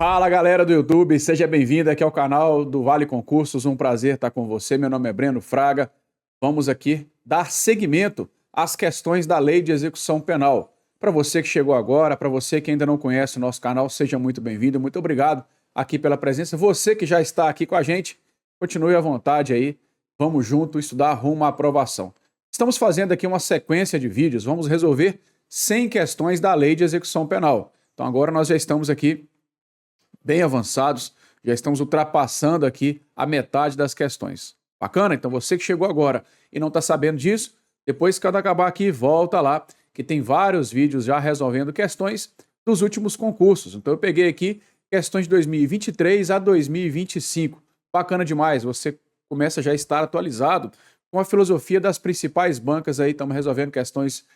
Fala galera do YouTube, seja bem-vindo aqui ao canal do Vale Concursos, um prazer estar com você, meu nome é Breno Fraga. Vamos aqui dar seguimento às questões da Lei de Execução Penal. Para você que chegou agora, para você que ainda não conhece o nosso canal, seja muito bem-vindo, muito obrigado aqui pela presença. Você que já está aqui com a gente, continue à vontade aí, vamos junto estudar rumo à aprovação. Estamos fazendo aqui uma sequência de vídeos, vamos resolver 100 questões da Lei de Execução Penal. Então agora nós já estamos aqui bem avançados, já estamos ultrapassando aqui a metade das questões. Bacana? Então você que chegou agora e não está sabendo disso, depois que acabar aqui, volta lá, que tem vários vídeos já resolvendo questões dos últimos concursos. Então eu peguei aqui questões de 2023 a 2025. Bacana demais, você começa já a estar atualizado com a filosofia das principais bancas aí, estamos resolvendo questões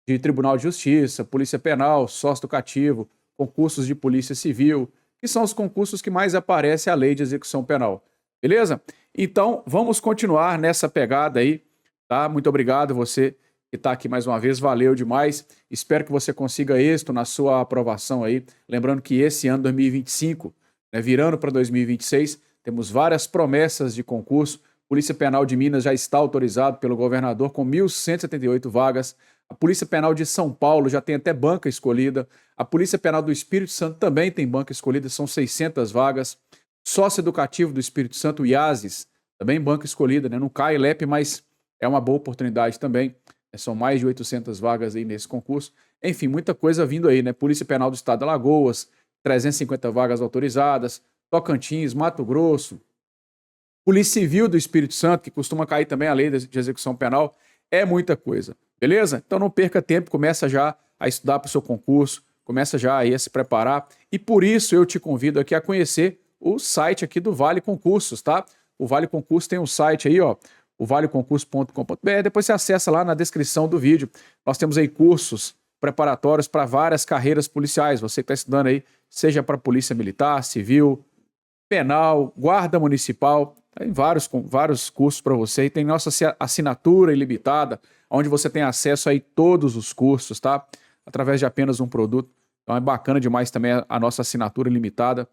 de Tribunal de Justiça, Polícia Penal, sócio-educativo, concursos de Polícia Civil, que são os concursos que mais aparece a Lei de Execução Penal. Beleza? Então, vamos continuar nessa pegada aí, tá? Muito obrigado você que está aqui mais uma vez, valeu demais. Espero que você consiga êxito na sua aprovação aí. Lembrando que esse ano 2025, né, virando para 2026, temos várias promessas de concurso. Polícia Penal de Minas já está autorizado pelo governador com 1.178 vagas. A Polícia Penal de São Paulo já tem até banca escolhida. A Polícia Penal do Espírito Santo também tem banca escolhida, são 600 vagas. Sócio Educativo do Espírito Santo, o IASES, também banca escolhida, né? Não cai LEP, mas é uma boa oportunidade também. São mais de 800 vagas aí nesse concurso. Enfim, muita coisa vindo aí, né? Polícia Penal do Estado de Alagoas, 350 vagas autorizadas. Tocantins, Mato Grosso. Polícia Civil do Espírito Santo, que costuma cair também a Lei de Execução Penal. É muita coisa, beleza? Então não perca tempo, começa já a estudar para o seu concurso, começa já aí a se preparar. E por isso eu te convido aqui a conhecer o site aqui do Vale Concursos, tá? O Vale Concursos tem um site aí, ó, o valeconcurso.com.br. Depois você acessa lá na descrição do vídeo. Nós temos aí cursos preparatórios para várias carreiras policiais. Você que está estudando aí, seja para Polícia Militar, Civil, Penal, Guarda Municipal. Tem vários cursos para você. E tem nossa assinatura ilimitada, onde você tem acesso aí a todos os cursos, tá? Através de apenas um produto. Então é bacana demais também a nossa assinatura ilimitada.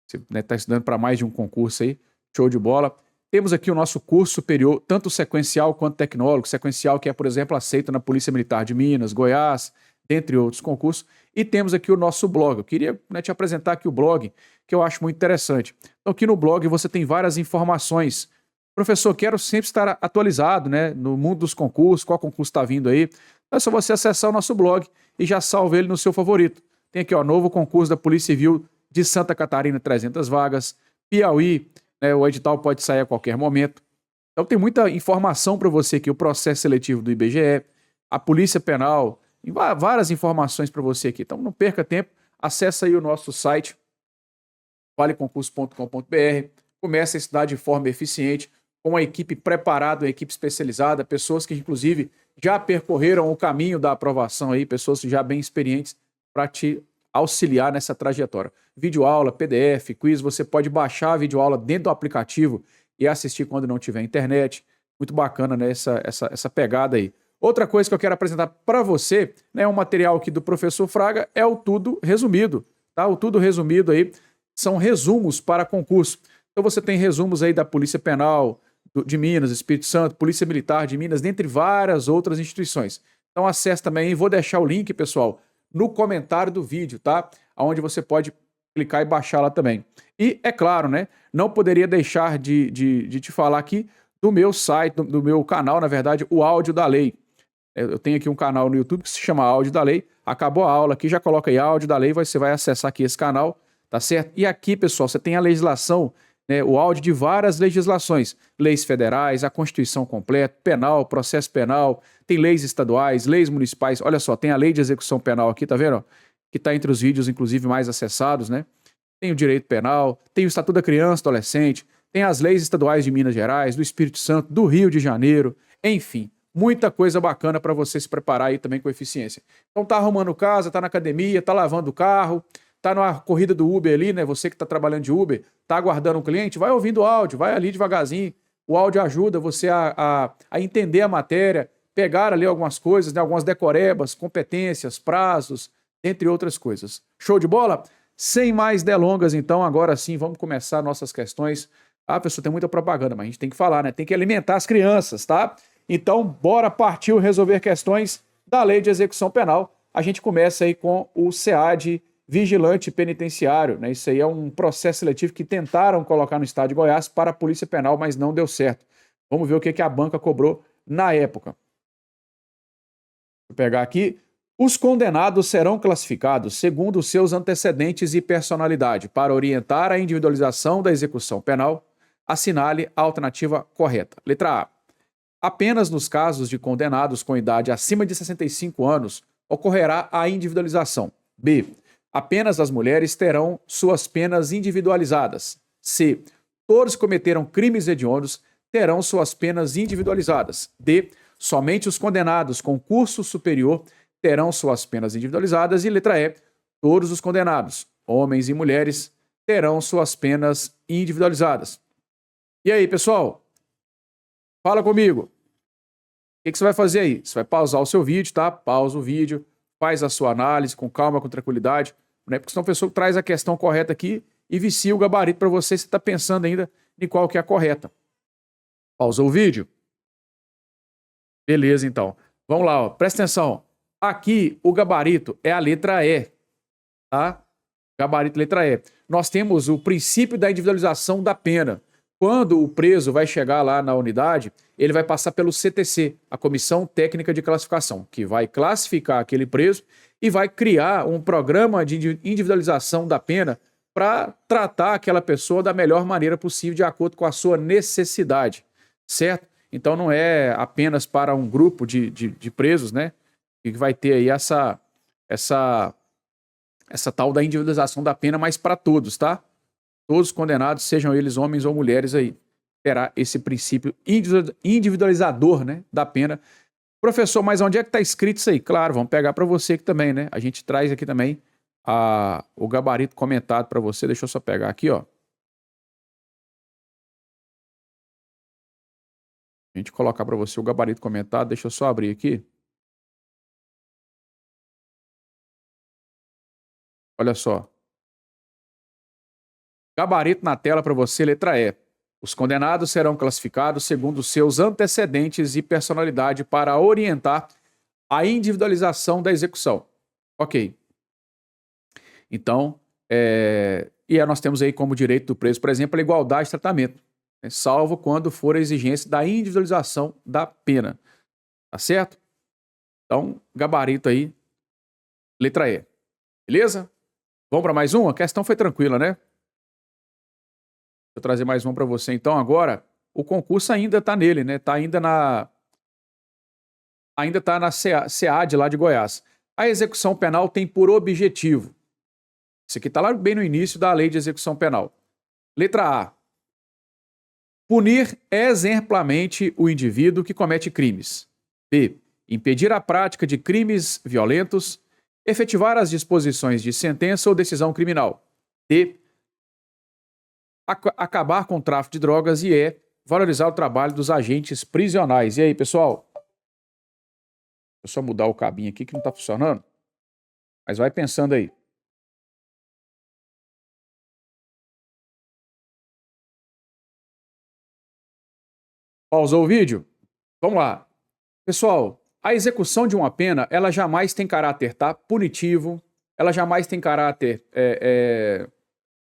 Você está estudando para mais de um concurso aí. Show de bola. Temos aqui o nosso curso superior, tanto sequencial quanto tecnológico. Sequencial que é, por exemplo, aceito na Polícia Militar de Minas, Goiás, dentre outros concursos. E temos aqui o nosso blog. Eu queria, né, te apresentar aqui o blog, que eu acho muito interessante. Então aqui no blog você tem várias informações. Professor, quero sempre estar atualizado, né, no mundo dos concursos, qual concurso está vindo aí. É só você acessar o nosso blog e já salva ele no seu favorito. Tem aqui, ó, novo concurso da Polícia Civil de Santa Catarina, 300 vagas. Piauí, né, o edital pode sair a qualquer momento. Então tem muita informação para você aqui, o processo seletivo do IBGE, a Polícia Penal, várias informações para você aqui. Então não perca tempo, acessa aí o nosso site, valeconcurso.com.br, comece a estudar de forma eficiente, com uma equipe preparada, uma equipe especializada, pessoas que inclusive já percorreram o caminho da aprovação aí, pessoas já bem experientes para te auxiliar nessa trajetória. Videoaula, PDF, quiz, você pode baixar a videoaula dentro do aplicativo e assistir quando não tiver internet. Muito bacana, né, essa pegada aí. Outra coisa que eu quero apresentar para você, né, um material aqui do professor Fraga, é o Tudo Resumido, tá? O Tudo Resumido aí são resumos para concurso. Então você tem resumos aí da Polícia Penal de Minas, Espírito Santo, Polícia Militar de Minas, dentre várias outras instituições. Então acesse também, vou deixar o link, pessoal, no comentário do vídeo, tá? Onde você pode clicar e baixar lá também. E, é claro, né, não poderia deixar de te falar aqui do meu site, do meu canal, na verdade, o Áudio da Lei. Eu tenho aqui um canal no YouTube que se chama Áudio da Lei. Acabou a aula aqui, já coloca aí Áudio da Lei, você vai acessar aqui esse canal, tá certo? E aqui, pessoal, você tem a legislação, né, o áudio de várias legislações, leis federais, a Constituição completa, penal, processo penal, tem leis estaduais, leis municipais. Olha só, tem a Lei de Execução Penal aqui, tá vendo? Ó? Que está entre os vídeos, inclusive, mais acessados, né? Tem o direito penal, tem o Estatuto da Criança e Adolescente, tem as leis estaduais de Minas Gerais, do Espírito Santo, do Rio de Janeiro, enfim, muita coisa bacana para você se preparar aí também com eficiência. Então tá arrumando casa, tá na academia, tá lavando o carro, tá numa corrida do Uber ali, né? Você que tá trabalhando de Uber, tá aguardando um cliente, vai ouvindo o áudio, vai ali devagarzinho. O áudio ajuda você a entender a matéria, pegar ali algumas coisas, né? Algumas decorebas, competências, prazos, entre outras coisas. Show de bola? Sem mais delongas, então, agora sim, vamos começar nossas questões. Ah, pessoal, tem muita propaganda, mas a gente tem que falar, né? Tem que alimentar as crianças, tá? Então, bora partir resolver questões da Lei de Execução Penal. A gente começa aí com o SEAD Vigilante Penitenciário, né? Isso aí é um processo seletivo que tentaram colocar no estado de Goiás para a Polícia Penal, mas não deu certo. Vamos ver o que a banca cobrou na época. Vou pegar aqui. Os condenados serão classificados segundo seus antecedentes e personalidade. Para orientar a individualização da execução penal, assinale a alternativa correta. Letra A. Apenas nos casos de condenados com idade acima de 65 anos ocorrerá a individualização. B. Apenas as mulheres terão suas penas individualizadas. C. Todos que cometeram crimes hediondos terão suas penas individualizadas. D. Somente os condenados com curso superior terão suas penas individualizadas. E letra E. Todos os condenados, homens e mulheres, terão suas penas individualizadas. E aí, pessoal? Fala comigo. O que você vai fazer aí? Você vai pausar o seu vídeo, tá? Pausa o vídeo, faz a sua análise com calma, com tranquilidade, né? Porque senão a pessoa traz a questão correta aqui e vicia o gabarito para você, você está pensando ainda em qual que é a correta. Pausou o vídeo? Beleza, então. Vamos lá, ó. Presta atenção. Aqui o gabarito é a letra E, tá? Gabarito letra E. Nós temos o princípio da individualização da pena. Quando o preso vai chegar lá na unidade, ele vai passar pelo CTC, a Comissão Técnica de Classificação, que vai classificar aquele preso e vai criar um programa de individualização da pena para tratar aquela pessoa da melhor maneira possível, de acordo com a sua necessidade, certo? Então não é apenas para um grupo de presos, né? Que vai ter aí essa tal da individualização da pena, mas para todos, tá? Todos os condenados, sejam eles homens ou mulheres aí, terá esse princípio individualizador, né, da pena. Professor, mas onde é que está escrito isso aí? Claro, vamos pegar para você aqui também, né? A gente traz aqui também o gabarito comentado para você. Deixa eu só pegar aqui, ó. A gente colocar para você o gabarito comentado. Deixa eu só abrir aqui. Olha só. Gabarito na tela para você, letra E. Os condenados serão classificados segundo seus antecedentes e personalidade para orientar a individualização da execução. Ok. Então, nós temos aí como direito do preso, por exemplo, a igualdade de tratamento, né, salvo quando for a exigência da individualização da pena. Tá certo? Então, gabarito aí, letra E. Beleza? Vamos para mais uma? A questão foi tranquila, né? Vou trazer mais uma para você. Então, agora, o concurso ainda está nele, né? Ainda está na SEAD lá de Goiás. A execução penal tem por objetivo. Isso aqui está lá bem no início da Lei de Execução Penal. Letra A. Punir exemplarmente o indivíduo que comete crimes. B. Impedir a prática de crimes violentos. Efetivar as disposições de sentença ou decisão criminal. D. Acabar com o tráfico de drogas. E E. Valorizar o trabalho dos agentes prisionais. E aí, pessoal? Deixa eu só mudar o cabinho aqui que não está funcionando. Mas vai pensando aí. Pausou o vídeo? Vamos lá. Pessoal, a execução de uma pena, ela jamais tem caráter, tá, punitivo, ela jamais tem caráter...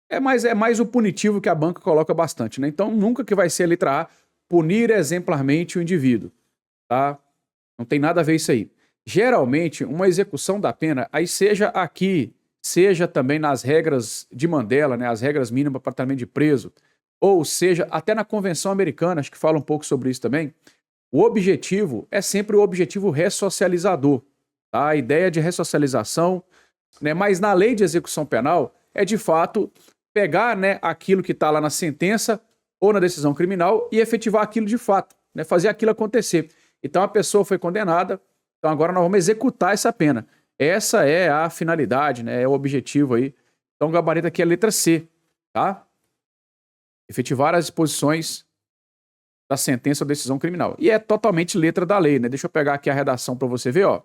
É mais o punitivo que a banca coloca bastante, né? Então, nunca que vai ser a letra A, punir exemplarmente o indivíduo, tá? Não tem nada a ver isso aí. Geralmente, uma execução da pena, aí seja aqui, seja também nas regras de Mandela, né, as regras mínimas para tratamento de preso, ou seja, até na Convenção Americana, acho que fala um pouco sobre isso também, o objetivo é sempre o objetivo ressocializador, tá? A ideia de ressocialização, né, mas na Lei de Execução Penal é de fato pegar, né, aquilo que está lá na sentença ou na decisão criminal e efetivar aquilo de fato, né, fazer aquilo acontecer. Então a pessoa foi condenada, então agora nós vamos executar essa pena. Essa é a finalidade, né, é o objetivo aí. Então o gabarito aqui é a letra C, tá? Efetivar as disposições da sentença ou decisão criminal. E é totalmente letra da lei, né? Deixa eu pegar aqui a redação para você ver, ó.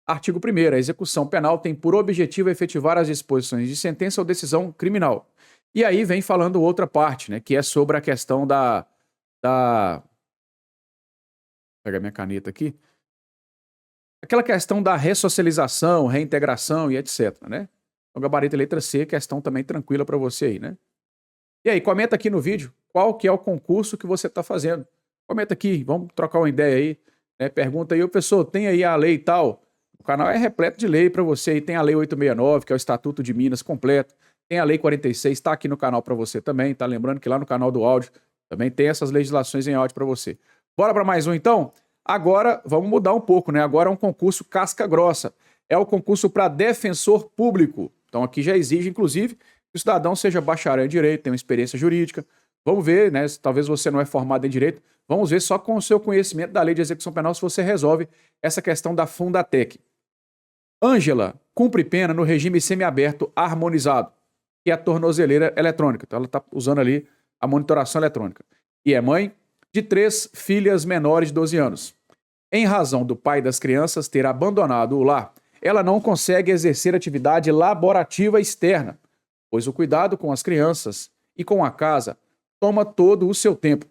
Artigo 1º. A execução penal tem por objetivo efetivar as disposições de sentença ou decisão criminal. E aí vem falando outra parte, né, que é sobre a questão da... Vou pegar minha caneta aqui. Aquela questão da ressocialização, reintegração e etc, né? O gabarito letra C, questão também tranquila para você aí, né? E aí, comenta aqui no vídeo qual que é o concurso que você está fazendo. Comenta aqui, vamos trocar uma ideia aí, né? Pergunta aí, ô pessoal, tem aí a lei e tal? O canal é repleto de lei para você aí. Tem a lei 869, que é o Estatuto de Minas completo. Tem a lei 46, está aqui no canal para você também, tá? Lembrando que lá no canal do áudio também tem essas legislações em áudio para você. Bora para mais um então? Agora vamos mudar um pouco, né? Agora é um concurso casca grossa. É o concurso para defensor público. Então aqui já exige, inclusive, que o cidadão seja bacharel em direito, tenha uma experiência jurídica. Vamos ver, né? Talvez você não é formado em direito. Vamos ver só com o seu conhecimento da lei de execução penal se você resolve essa questão da Fundatec. Ângela cumpre pena no regime semiaberto harmonizado, que é a tornozeleira eletrônica. Então ela está usando ali a monitoração eletrônica. E é mãe de 3 filhas menores de 12 anos. Em razão do pai das crianças ter abandonado o lar, ela não consegue exercer atividade laborativa externa, pois o cuidado com as crianças e com a casa toma todo o seu tempo.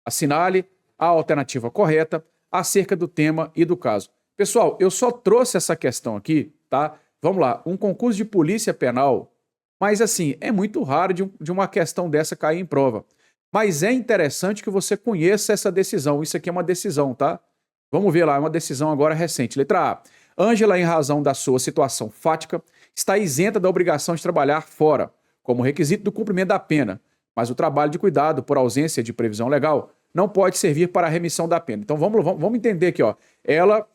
Assinale a alternativa correta acerca do tema e do caso. Pessoal, eu só trouxe essa questão aqui, tá? Vamos lá, um concurso de polícia penal, mas assim, é muito raro de uma questão dessa cair em prova. Mas é interessante que você conheça essa decisão. Isso aqui é uma decisão, tá? Vamos ver lá, é uma decisão agora recente. Letra A. Ângela, em razão da sua situação fática, está isenta da obrigação de trabalhar fora, como requisito do cumprimento da pena, mas o trabalho de cuidado, por ausência de previsão legal, não pode servir para a remissão da pena. Então vamos entender aqui, ó. Ela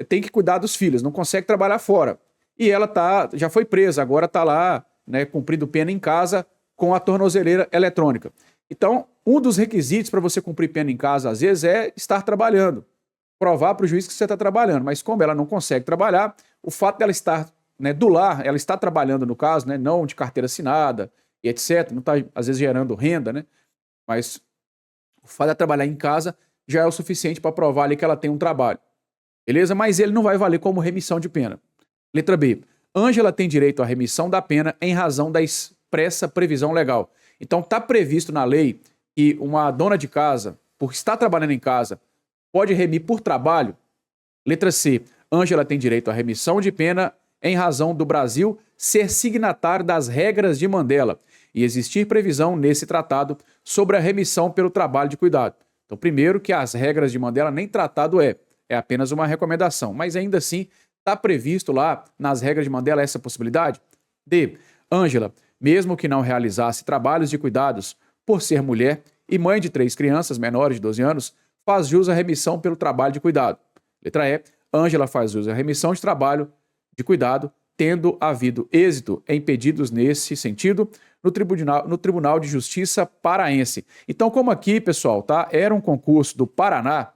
tem que cuidar dos filhos, não consegue trabalhar fora. E ela já foi presa, agora está lá, né, cumprindo pena em casa com a tornozeleira eletrônica. Então, um dos requisitos para você cumprir pena em casa, às vezes, é estar trabalhando. Provar para o juiz que você está trabalhando. Mas como ela não consegue trabalhar, o fato dela estar, né, do lar, ela está trabalhando no caso, né, não de carteira assinada e etc. Não está, às vezes, gerando renda, né? Mas o fato de ela trabalhar em casa já é o suficiente para provar ali que ela tem um trabalho. Beleza? Mas ele não vai valer como remissão de pena. Letra B. Ângela tem direito à remissão da pena em razão da expressa previsão legal. Então está previsto na lei que uma dona de casa, por estar trabalhando em casa, pode remir por trabalho. Letra C. Ângela tem direito à remissão de pena em razão do Brasil ser signatário das regras de Mandela e existir previsão nesse tratado sobre a remissão pelo trabalho de cuidado. Então, primeiro que as regras de Mandela nem tratado é apenas uma recomendação, mas ainda assim está previsto lá nas regras de Mandela essa possibilidade. D. Ângela, mesmo que não realizasse trabalhos de cuidados por ser mulher e mãe de 3 crianças menores de 12 anos, faz jus à remissão pelo trabalho de cuidado. Letra E. Ângela faz jus à remissão de trabalho de cuidado, tendo havido êxito em pedidos nesse sentido no Tribunal de Justiça paraense. Então, como aqui, pessoal, tá? Era um concurso do Paraná,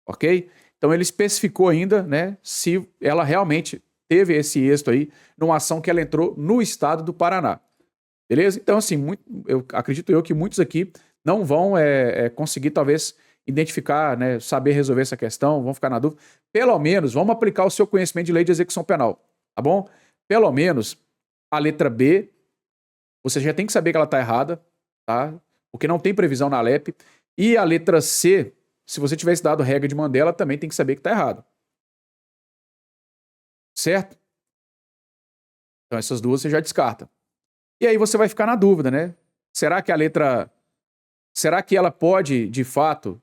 ok? Então ele especificou ainda, né, se ela realmente teve esse êxito aí numa ação que ela entrou no estado do Paraná. Beleza? Então, assim, eu acredito que muitos aqui não vão conseguir, talvez, identificar, né, saber resolver essa questão, vão ficar na dúvida. Pelo menos, vamos aplicar o seu conhecimento de lei de execução penal, tá bom? Pelo menos, a letra B, você já tem que saber que ela está errada, tá? Porque não tem previsão na LEP. E a letra C, se você tivesse dado regra de Mandela, também tem que saber que está errado. Certo? Então essas duas você já descarta. E aí você vai ficar na dúvida, né? Será que ela pode, de fato,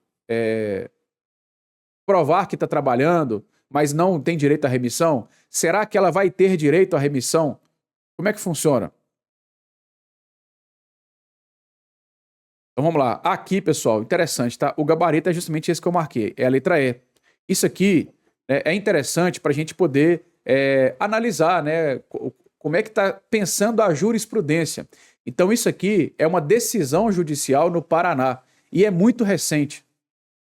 provar que está trabalhando, mas não tem direito à remissão? Será que ela vai ter direito à remissão? Como é que funciona? Então vamos lá. Aqui, pessoal, interessante, tá? O gabarito é justamente esse que eu marquei, é a letra E. Isso aqui, né, é interessante para a gente poder analisar, né, como é que está pensando a jurisprudência. Então isso aqui é uma decisão judicial no Paraná e é muito recente,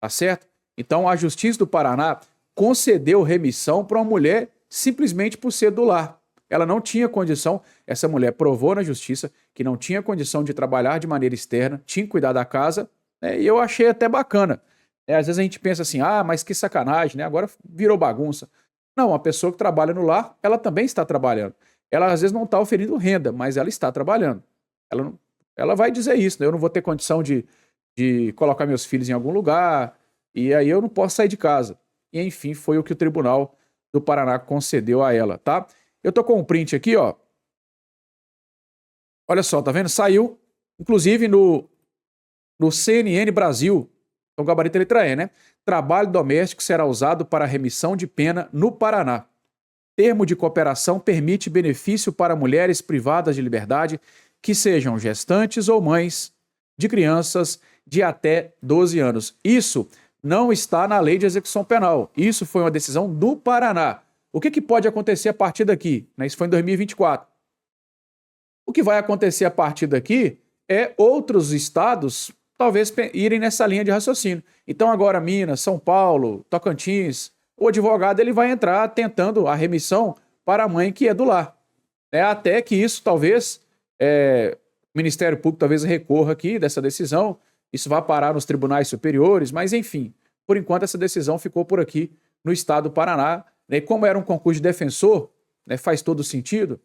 tá certo? Então a Justiça do Paraná concedeu remissão para uma mulher simplesmente por ser do lar. Ela não tinha condição, essa mulher provou na justiça que não tinha condição de trabalhar de maneira externa, tinha que cuidar da casa, né, e eu achei até bacana. Às vezes a gente pensa assim, mas que sacanagem, né? Agora virou bagunça. Não, a pessoa que trabalha no lar, ela também está trabalhando. Ela às vezes não está oferindo renda, mas ela está trabalhando. Ela, não- Ela vai dizer isso, né? Eu não vou ter condição de colocar meus filhos em algum lugar, e aí eu não posso sair de casa. E enfim, foi o que o Tribunal do Paraná concedeu a ela, tá? Eu tô com um print aqui, ó. Olha só, tá vendo? Saiu, inclusive no CNN Brasil, então gabarito letra E, né? Trabalho doméstico será usado para remissão de pena no Paraná. Termo de cooperação permite benefício para mulheres privadas de liberdade que sejam gestantes ou mães de crianças de até 12 anos. Isso não está na lei de execução penal. Isso foi uma decisão do Paraná. O que pode acontecer a partir daqui? Isso foi em 2024. O que vai acontecer a partir daqui é outros estados talvez irem nessa linha de raciocínio. Então agora Minas, São Paulo, Tocantins, o advogado ele vai entrar tentando a remissão para a mãe que é do lar. Até que isso talvez, o Ministério Público talvez recorra aqui dessa decisão, isso vai parar nos tribunais superiores, mas enfim, por enquanto essa decisão ficou por aqui no estado do Paraná. Como era um concurso de defensor, faz todo sentido,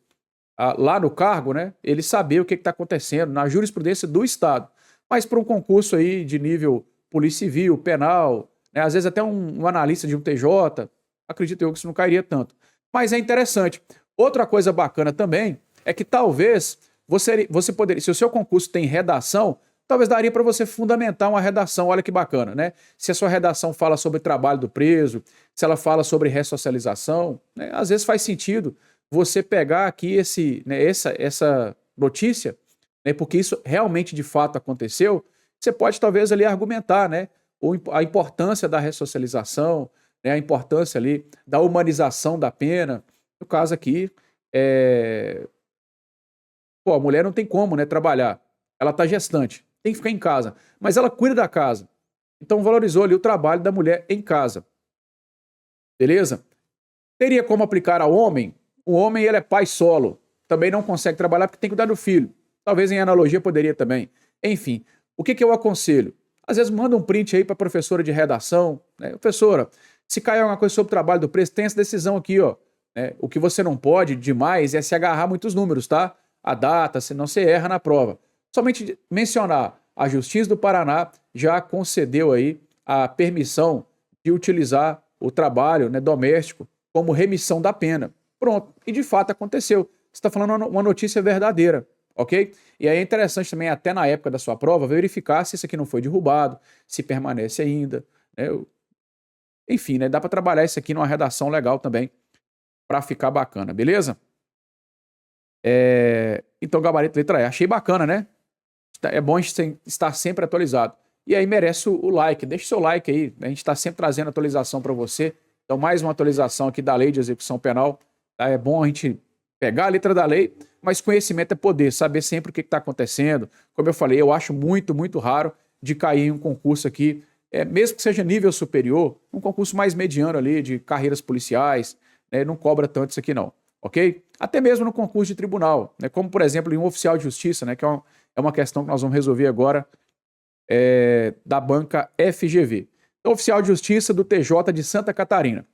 lá no cargo, ele saber o que está acontecendo na jurisprudência do Estado. Mas para um concurso aí de nível polícia civil, penal, às vezes até um analista de um TJ, acredito eu que isso não cairia tanto. Mas é interessante. Outra coisa bacana também é que talvez você poderia, se o seu concurso tem redação, talvez daria para você fundamentar uma redação, olha que bacana, né? Se a sua redação fala sobre trabalho do preso, se ela fala sobre ressocialização, às vezes faz sentido você pegar aqui essa notícia, porque isso realmente de fato aconteceu, você pode talvez ali argumentar, a importância da ressocialização, a importância ali da humanização da pena. No caso aqui, a mulher não tem como, trabalhar. Ela está gestante, tem que ficar em casa, mas ela cuida da casa. Então valorizou ali o trabalho da mulher em casa. Beleza? Teria como aplicar ao homem? O homem ele é pai solo, também não consegue trabalhar porque tem que cuidar do filho. Talvez em analogia poderia também. Enfim, o que eu aconselho? Às vezes manda um print aí para a professora de redação. Professora, se cair alguma coisa sobre o trabalho do preso, tem essa decisão aqui, ó. O que você não pode demais é se agarrar a muitos números, tá? A data, senão você erra na prova. Somente mencionar, a Justiça do Paraná já concedeu aí a permissão de utilizar o trabalho doméstico como remissão da pena. Pronto. E de fato aconteceu. Você está falando uma notícia verdadeira, ok? E aí é interessante também, até na época da sua prova, verificar se isso aqui não foi derrubado, se permanece ainda. Enfim, dá para trabalhar isso aqui numa redação legal também, para ficar bacana, beleza? Então, gabarito letra E. Achei bacana, né? É bom a gente estar sempre atualizado. E aí merece o like. Deixa o seu like aí. A gente está sempre trazendo atualização para você. Então, mais uma atualização aqui da Lei de Execução Penal. Tá? É bom a gente pegar a letra da lei, mas conhecimento é poder, saber sempre o que está acontecendo. Como eu falei, eu acho muito, muito raro de cair em um concurso aqui, mesmo que seja nível superior, um concurso mais mediano ali, de carreiras policiais, não cobra tanto isso aqui não, ok? Até mesmo no concurso de tribunal, como por exemplo em um oficial de justiça, que é uma questão que nós vamos resolver agora, da banca FGV. Então, oficial de justiça do TJ de Santa Catarina.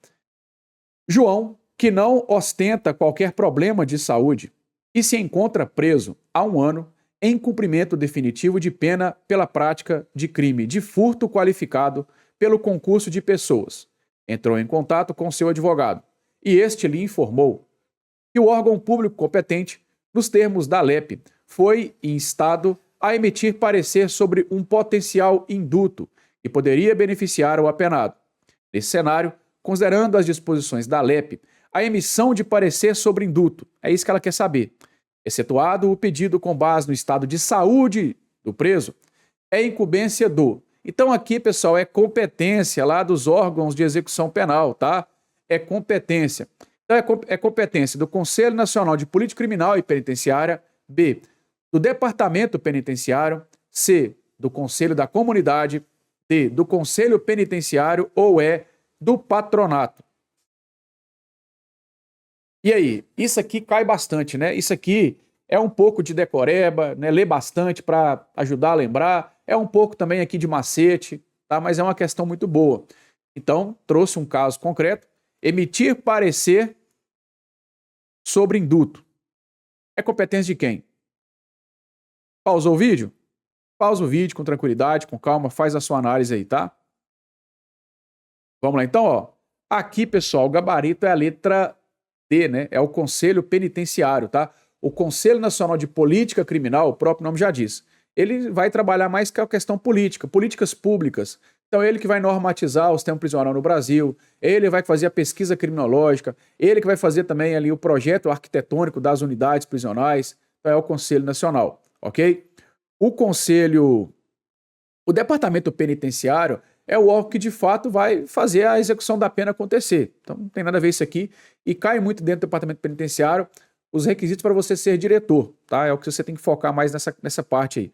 João, que não ostenta qualquer problema de saúde e se encontra preso há 1 ano em cumprimento definitivo de pena pela prática de crime de furto qualificado pelo concurso de pessoas. Entrou em contato com seu advogado e este lhe informou que o órgão público competente, nos termos da LEP, foi instado a emitir parecer sobre um potencial induto que poderia beneficiar o apenado. Nesse cenário, considerando as disposições da LEP, a emissão de parecer sobre induto, é isso que ela quer saber, excetuado o pedido com base no estado de saúde do preso, é incumbência do. Então aqui, pessoal, é competência lá dos órgãos de execução penal, tá? É competência. Então é competência do Conselho Nacional de Política Criminal e Penitenciária, B, do Departamento Penitenciário, C, do Conselho da Comunidade, D, do Conselho Penitenciário ou E, do Patronato. E aí, isso aqui cai bastante, né? Isso aqui é um pouco de decoreba, Lê bastante para ajudar a lembrar, é um pouco também aqui de macete, tá? Mas é uma questão muito boa. Então, trouxe um caso concreto Emitir parecer sobre induto. É competência de quem? Pausou o vídeo? Pausa o vídeo com tranquilidade, com calma, faz a sua análise aí, tá? Vamos lá então, ó. Aqui, pessoal, o gabarito é a letra D, né? É o Conselho Penitenciário, tá? O Conselho Nacional de Política Criminal, o próprio nome já diz, ele vai trabalhar mais com a questão política, políticas públicas. Então, ele que vai normatizar o sistema prisional no Brasil, ele vai fazer a pesquisa criminológica, ele que vai fazer também ali o projeto arquitetônico das unidades prisionais. Então, é o Conselho Nacional, ok? O Departamento Penitenciário é o órgão que de fato vai fazer a execução da pena acontecer. Então não tem nada a ver isso aqui. E cai muito dentro do Departamento Penitenciário os requisitos para você ser diretor, tá? É o que você tem que focar mais nessa parte aí.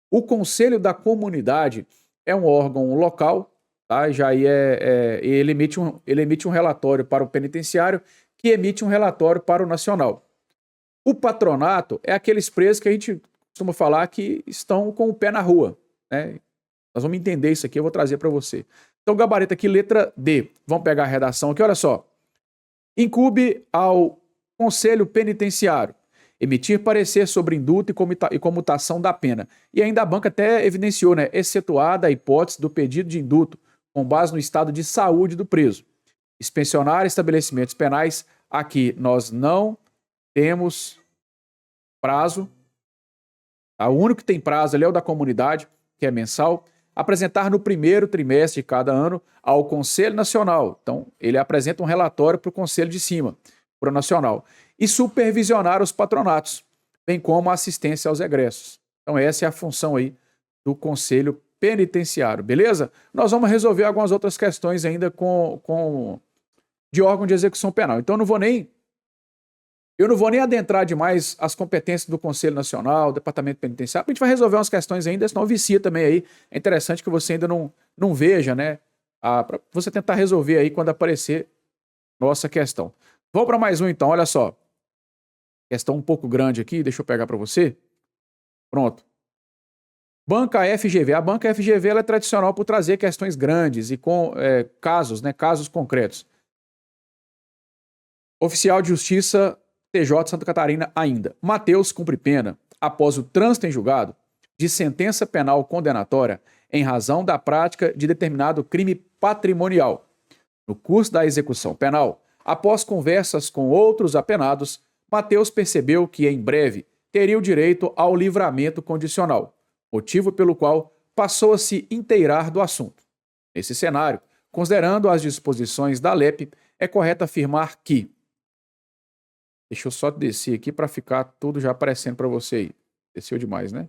O Conselho da Comunidade é um órgão local, tá? Ele emite um relatório para o penitenciário, que emite um relatório para o nacional. O patronato é aqueles presos que a gente costuma falar que estão com o pé na rua, né? Nós vamos entender isso aqui, eu vou trazer para você. Então, gabarito aqui, letra D. Vamos pegar a redação aqui, olha só. Incumbe ao Conselho Penitenciário emitir parecer sobre induto e comutação da pena. E ainda a banca até evidenciou, né? Excetuada a hipótese do pedido de induto com base no estado de saúde do preso. Inspecionar estabelecimentos penais. Aqui nós não temos prazo. O único que tem prazo ali é o da comunidade, que é mensal. Apresentar no primeiro trimestre de cada ano ao Conselho Nacional. Então, ele apresenta um relatório para o Conselho de cima, para o Nacional. E supervisionar os patronatos, bem como a assistência aos egressos. Então, essa é a função aí do Conselho Penitenciário, beleza? Nós vamos resolver algumas outras questões ainda de órgão de execução penal. Então, eu não vou nem adentrar demais as competências do Conselho Nacional, do Departamento Penitenciário, a gente vai resolver umas questões ainda, senão vicia também aí. É interessante que você ainda não veja, né? Para você tentar resolver aí quando aparecer nossa questão. Vamos para mais um então, olha só. Questão um pouco grande aqui, deixa eu pegar para você. Pronto. Banca FGV. A banca FGV ela é tradicional por trazer questões grandes e com casos, né? Casos concretos. Oficial de Justiça TJ Santa Catarina ainda. Matheus cumpre pena após o trânsito em julgado de sentença penal condenatória em razão da prática de determinado crime patrimonial. No curso da execução penal, após conversas com outros apenados, Matheus percebeu que em breve teria o direito ao livramento condicional, motivo pelo qual passou a se inteirar do assunto. Nesse cenário, considerando as disposições da LEP, é correto afirmar que... Deixa eu só descer aqui para ficar tudo já aparecendo para você aí. Desceu demais, né?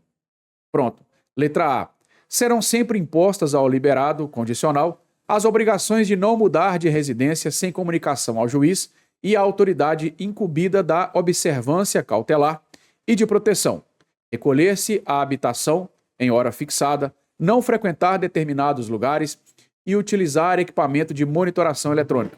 Pronto. Letra A. Serão sempre impostas ao liberado condicional as obrigações de não mudar de residência sem comunicação ao juiz e à autoridade incumbida da observância cautelar e de proteção. Recolher-se à habitação em hora fixada, não frequentar determinados lugares e utilizar equipamento de monitoração eletrônica.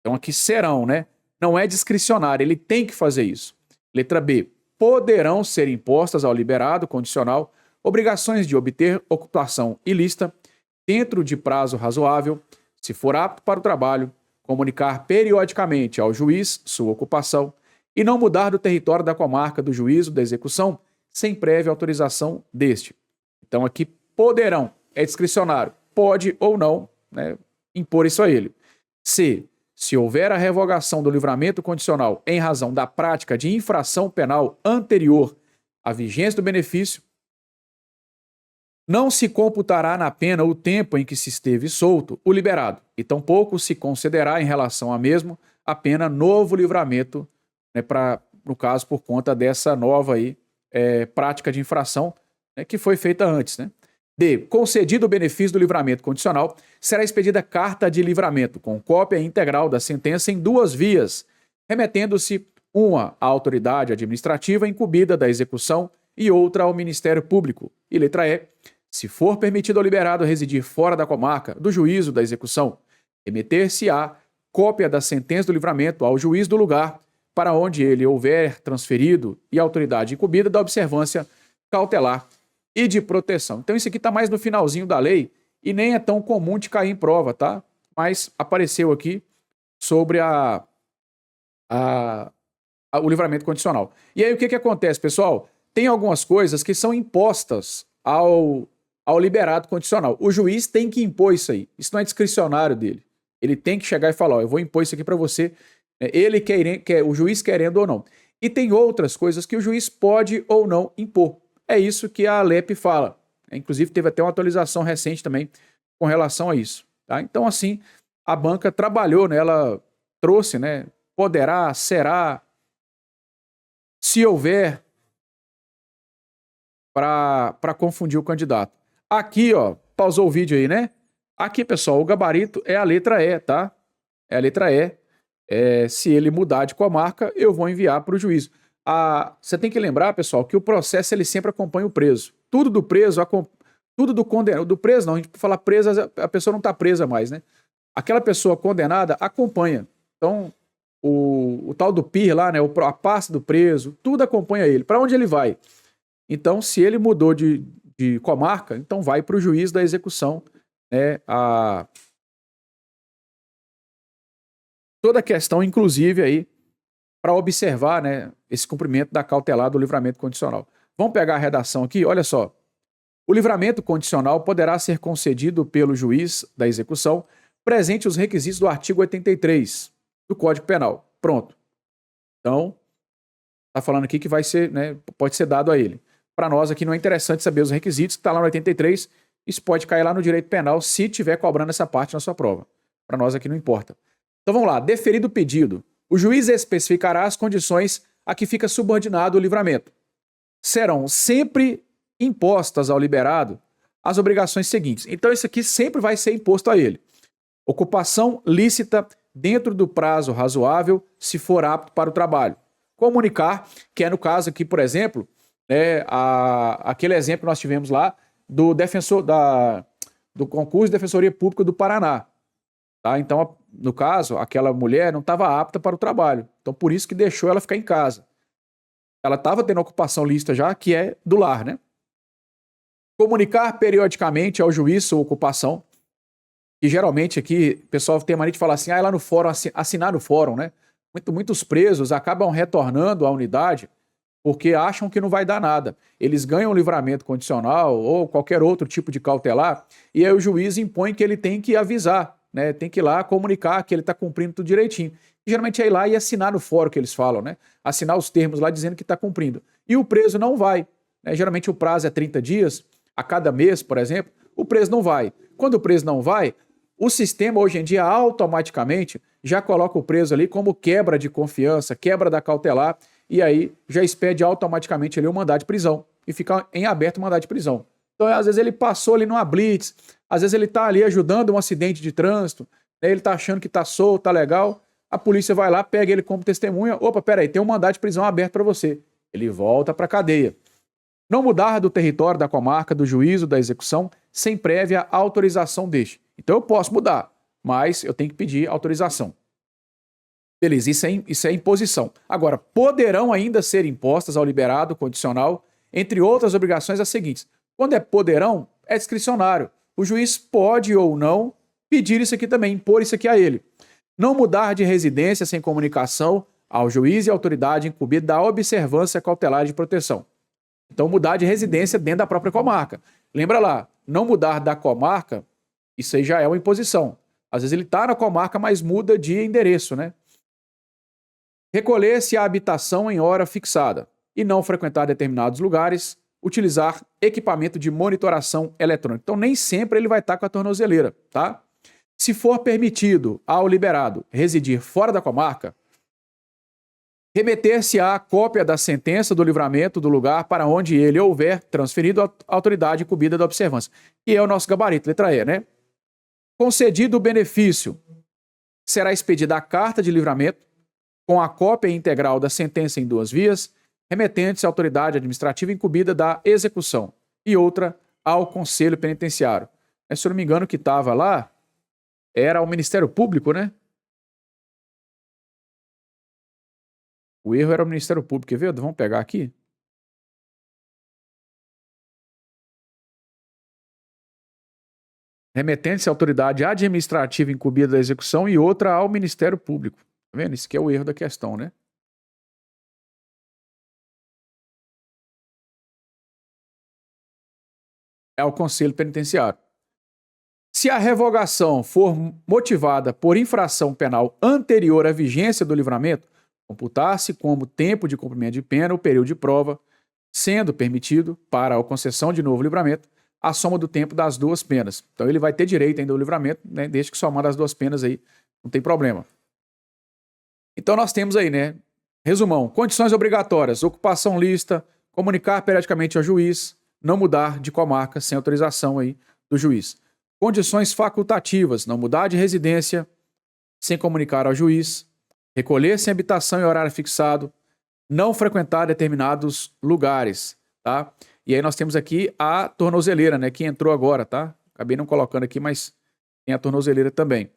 Então aqui serão, né? Não é discricionário, ele tem que fazer isso. Letra B. Poderão ser impostas ao liberado condicional obrigações de obter ocupação ilícita dentro de prazo razoável, se for apto para o trabalho, comunicar periodicamente ao juiz sua ocupação e não mudar do território da comarca do juízo da execução sem prévia autorização deste. Então aqui poderão, é discricionário, pode ou não, né, impor isso a ele. C. Se houver a revogação do livramento condicional em razão da prática de infração penal anterior à vigência do benefício, não se computará na pena o tempo em que se esteve solto o liberado, e tampouco se concederá em relação a mesmo a pena novo livramento, né, no caso por conta dessa nova aí, prática de infração, né, que foi feita antes, né? D. Concedido o benefício do livramento condicional, será expedida carta de livramento com cópia integral da sentença em duas vias, remetendo-se uma à autoridade administrativa incumbida da execução e outra ao Ministério Público. E letra E. Se for permitido ao liberado residir fora da comarca do juízo da execução, remeter-se-á cópia da sentença do livramento ao juiz do lugar para onde ele houver transferido e à autoridade incumbida da observância cautelar e de proteção. Então isso aqui está mais no finalzinho da lei e nem é tão comum de cair em prova, tá? Mas apareceu aqui sobre o livramento condicional. E aí o que acontece, pessoal? Tem algumas coisas que são impostas ao liberado condicional. O juiz tem que impor isso aí. Isso não é discricionário dele. Ele tem que chegar e falar, ó, eu vou impor isso aqui para você, ele o juiz querendo ou não. E tem outras coisas que o juiz pode ou não impor. É isso que a ALEP fala. Inclusive teve até uma atualização recente também com relação a isso. Tá? Então assim, a banca trabalhou, né? Ela trouxe, né? Poderá, será, se houver, para confundir o candidato. Aqui, ó, pausou o vídeo aí, né? Aqui, pessoal, o gabarito é a letra E, tá? É a letra E. Se ele mudar de comarca, eu vou enviar para o juízo. Você tem que lembrar, pessoal, que o processo ele sempre acompanha o preso. Tudo do preso, tudo do condenado, do preso não, a gente fala presa, a pessoa não está presa mais, né? Aquela pessoa condenada acompanha. Então, o tal do PIR lá, né, a pasta do preso, tudo acompanha ele. Para onde ele vai? Então, se ele mudou de comarca, então vai para o juiz da execução, né, toda a questão, inclusive, aí, para observar, né, esse cumprimento da cautelar do livramento condicional. Vamos pegar a redação aqui, olha só. O livramento condicional poderá ser concedido pelo juiz da execução presente os requisitos do artigo 83 do Código Penal. Pronto. Então, está falando aqui que vai ser, né, pode ser dado a ele. Para nós aqui não é interessante saber os requisitos, que está lá no 83, isso pode cair lá no direito penal se estiver cobrando essa parte na sua prova. Para nós aqui não importa. Então vamos lá, deferido o pedido. O juiz especificará as condições a que fica subordinado o livramento. Serão sempre impostas ao liberado as obrigações seguintes. Então isso aqui sempre vai ser imposto a ele. Ocupação lícita dentro do prazo razoável, se for apto para o trabalho. Comunicar, que é no caso aqui, por exemplo, aquele exemplo que nós tivemos lá do do concurso de Defensoria Pública do Paraná. Tá? Então, no caso, aquela mulher não estava apta para o trabalho. Então, por isso que deixou ela ficar em casa. Ela estava tendo ocupação lícita já, que é do lar, né? Comunicar periodicamente ao juiz sua ocupação. E geralmente aqui, o pessoal tem a mania de falar assim, lá no fórum, assinar no fórum, né? Muitos presos acabam retornando à unidade porque acham que não vai dar nada. Eles ganham livramento condicional ou qualquer outro tipo de cautelar, e aí o juiz impõe que ele tem que avisar, né? Tem que ir lá comunicar que ele está cumprindo tudo direitinho. E, geralmente é ir lá e assinar no fórum que eles falam, né? Assinar os termos lá dizendo que está cumprindo. E o preso não vai. Né? Geralmente o prazo é 30 dias, a cada mês, por exemplo, o preso não vai. Quando o preso não vai, o sistema hoje em dia automaticamente já coloca o preso ali como quebra de confiança, quebra da cautelar, e aí já expede automaticamente ali o mandado de prisão e fica em aberto o mandado de prisão. Então, às vezes ele passou ali numa blitz, às vezes ele está ali ajudando um acidente de trânsito, né, ele está achando que está solto, está legal, a polícia vai lá, pega ele como testemunha, opa, peraí, tem um mandado de prisão aberto para você. Ele volta para a cadeia. Não mudar do território da comarca, do juízo, da execução, sem prévia autorização deste. Então eu posso mudar, mas eu tenho que pedir autorização. Beleza, isso é imposição. Agora, poderão ainda ser impostas ao liberado condicional, entre outras obrigações, as seguintes. Quando é poderão, é discricionário. O juiz pode ou não pedir isso aqui também, impor isso aqui a ele. Não mudar de residência sem comunicação ao juiz e autoridade incumbida da observância cautelar de proteção. Então, mudar de residência dentro da própria comarca. Lembra lá, não mudar da comarca, isso aí já é uma imposição. Às vezes ele está na comarca, mas muda de endereço, né? Recolher-se à habitação em hora fixada e não frequentar determinados lugares, utilizar equipamento de monitoração eletrônica. Então, nem sempre ele vai estar com a tornozeleira, tá? Se for permitido ao liberado residir fora da comarca, remeter-se à cópia da sentença do livramento do lugar para onde ele houver transferido a autoridade incumbida da observância. E é o nosso gabarito, letra E, né? Concedido o benefício, será expedida a carta de livramento com a cópia integral da sentença em 2 vias, remetente-se à autoridade administrativa incumbida da execução e outra ao Conselho Penitenciário. Se eu não me engano, que estava lá era o Ministério Público, né? O erro era o Ministério Público. Quer ver? Vamos pegar aqui. remetente-se à autoridade administrativa incumbida da execução e outra ao Ministério Público. Tá vendo? Isso que é o erro da questão, né? É o Conselho Penitenciário. Se a revogação for motivada por infração penal anterior à vigência do livramento, computar-se como tempo de cumprimento de pena o período de prova, sendo permitido, para a concessão de novo livramento, a soma do tempo das duas penas. Então ele vai ter direito ainda ao livramento, né, desde que somar as duas penas aí, não tem problema. Então nós temos aí, né, resumão, condições obrigatórias, ocupação lista, comunicar periodicamente ao juiz, não mudar de comarca sem autorização aí do juiz. Condições facultativas, não mudar de residência sem comunicar ao juiz, recolher sem habitação em horário fixado, não frequentar determinados lugares, tá? E aí nós temos aqui a tornozeleira, né, que entrou agora, tá? Acabei não colocando aqui, mas tem a tornozeleira também.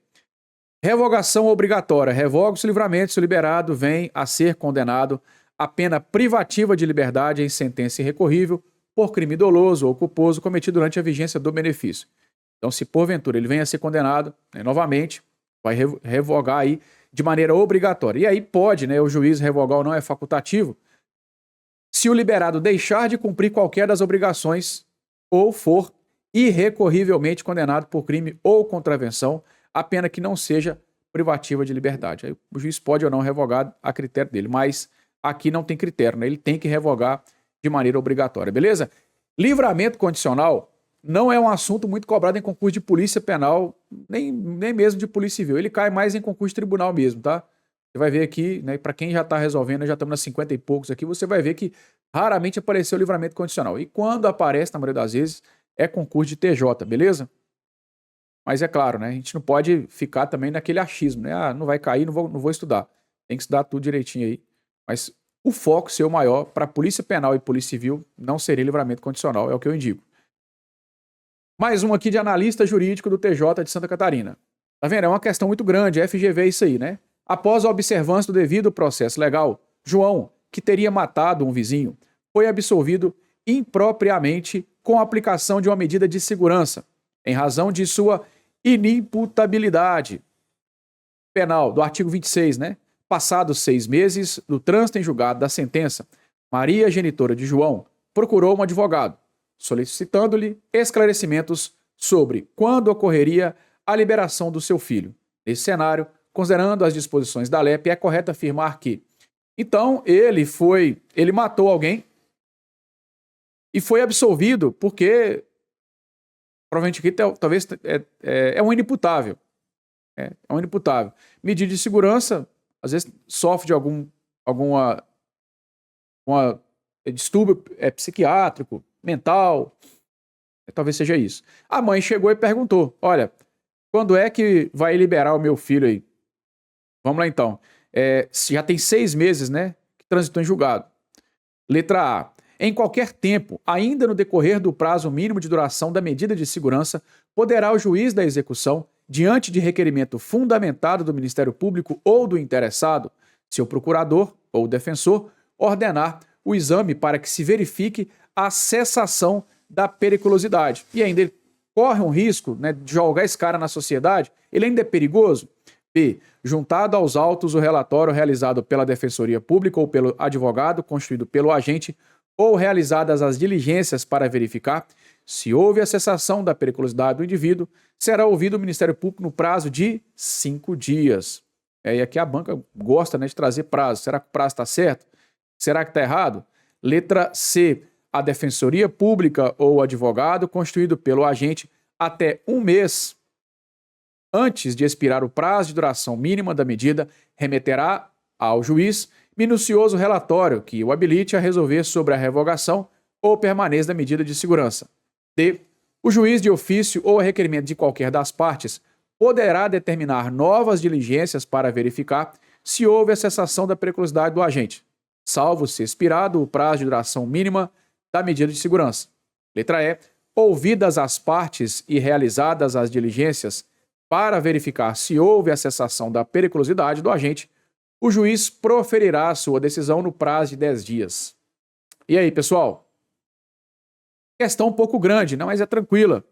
Revogação obrigatória. Revoga-se o livramento, se o liberado vem a ser condenado a pena privativa de liberdade em sentença irrecorrível por crime doloso ou culposo cometido durante a vigência do benefício. Então, se porventura ele venha a ser condenado, né, novamente, vai revogar aí de maneira obrigatória. E aí pode, né, o juiz revogar ou não, é facultativo, se o liberado deixar de cumprir qualquer das obrigações ou for irrecorrivelmente condenado por crime ou contravenção, a pena que não seja privativa de liberdade. Aí o juiz pode ou não revogar a critério dele, mas aqui não tem critério, né? Ele tem que revogar de maneira obrigatória, beleza? Livramento condicional não é um assunto muito cobrado em concurso de polícia penal, nem mesmo de polícia civil. Ele cai mais em concurso de tribunal mesmo, tá? Você vai ver aqui, né, para quem já está resolvendo, já estamos nas 50 e poucos aqui, você vai ver que raramente apareceu livramento condicional. E quando aparece, na maioria das vezes, é concurso de TJ, beleza? Mas é claro, né, a gente não pode ficar também naquele achismo, né? Ah, não vai cair, não vou estudar. Tem que estudar tudo direitinho aí. Mas o foco ser o maior para polícia penal e polícia civil não seria livramento condicional, é o que eu indico. Mais um aqui de analista jurídico do TJ de Santa Catarina. Tá vendo? É uma questão muito grande, FGV é isso aí, né? Após a observância do devido processo legal, João, que teria matado um vizinho, foi absolvido impropriamente com a aplicação de uma medida de segurança, em razão de sua inimputabilidade penal, do artigo 26, né? Passados 6 meses do trânsito em julgado da sentença, Maria, genitora de João, procurou um advogado, solicitando-lhe esclarecimentos sobre quando ocorreria a liberação do seu filho. Nesse cenário, considerando as disposições da LEP, é correto afirmar que, então, ele matou alguém e foi absolvido porque, provavelmente aqui, talvez é um inimputável. É um inimputável. Medida de segurança, às vezes sofre de alguma distúrbio psiquiátrico, mental, talvez seja isso. A mãe chegou e perguntou, olha, quando é que vai liberar o meu filho aí? Vamos lá então. Já tem 6 meses, né, que transitou em julgado. Letra A. Em qualquer tempo, ainda no decorrer do prazo mínimo de duração da medida de segurança, poderá o juiz da execução, diante de requerimento fundamentado do Ministério Público ou do interessado, seu procurador ou defensor, ordenar o exame para que se verifique a cessação da periculosidade. E ainda ele corre um risco, né, de jogar esse cara na sociedade, ele ainda é perigoso? B. Juntado aos autos o relatório realizado pela Defensoria Pública ou pelo advogado constituído pelo agente ou realizadas as diligências para verificar se houve a cessação da periculosidade do indivíduo, será ouvido o Ministério Público no prazo de 5 dias. E aqui a banca gosta, né, de trazer prazo. Será que o prazo está certo? Será que está errado? Letra C. A Defensoria Pública ou advogado constituído pelo agente até 1 mês antes de expirar o prazo de duração mínima da medida, remeterá ao juiz minucioso relatório que o habilite a resolver sobre a revogação ou permanência da medida de segurança. D. O juiz de ofício ou a requerimento de qualquer das partes poderá determinar novas diligências para verificar se houve a cessação da periculosidade do agente, salvo se expirado o prazo de duração mínima da medida de segurança. Letra E. Ouvidas as partes e realizadas as diligências para verificar se houve a cessação da periculosidade do agente, o juiz proferirá a sua decisão no prazo de 10 dias. E aí, pessoal? Questão um pouco grande, não, mas é tranquila.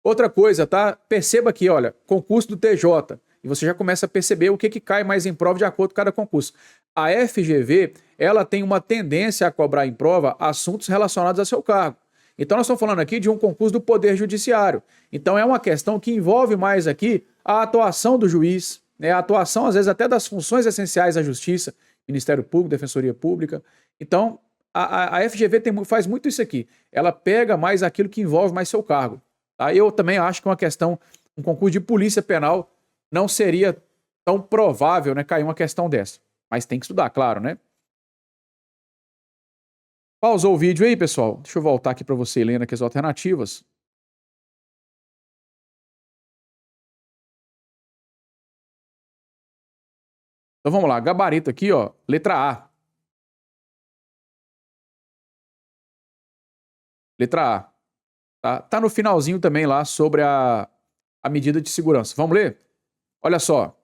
Outra coisa, tá? Perceba aqui, olha, concurso do TJ. E você já começa a perceber o que cai mais em prova de acordo com cada concurso. A FGV, ela tem uma tendência a cobrar em prova assuntos relacionados a seu cargo. Então nós estamos falando aqui de um concurso do Poder Judiciário. Então é uma questão que envolve mais aqui a atuação do juiz, né? A atuação, às vezes, até das funções essenciais da Justiça, Ministério Público, Defensoria Pública. Então, a FGV faz muito isso aqui. Ela pega mais aquilo que envolve mais seu cargo. Tá? Eu também acho que uma questão, um concurso de polícia penal não seria tão provável, né, cair uma questão dessa. Mas tem que estudar, claro, né? Pausou o vídeo aí, pessoal? Deixa eu voltar aqui para você lendo aqui as alternativas. Então vamos lá, gabarito aqui, ó, letra A. Letra A. Tá no finalzinho também lá sobre a medida de segurança. Vamos ler? Olha só.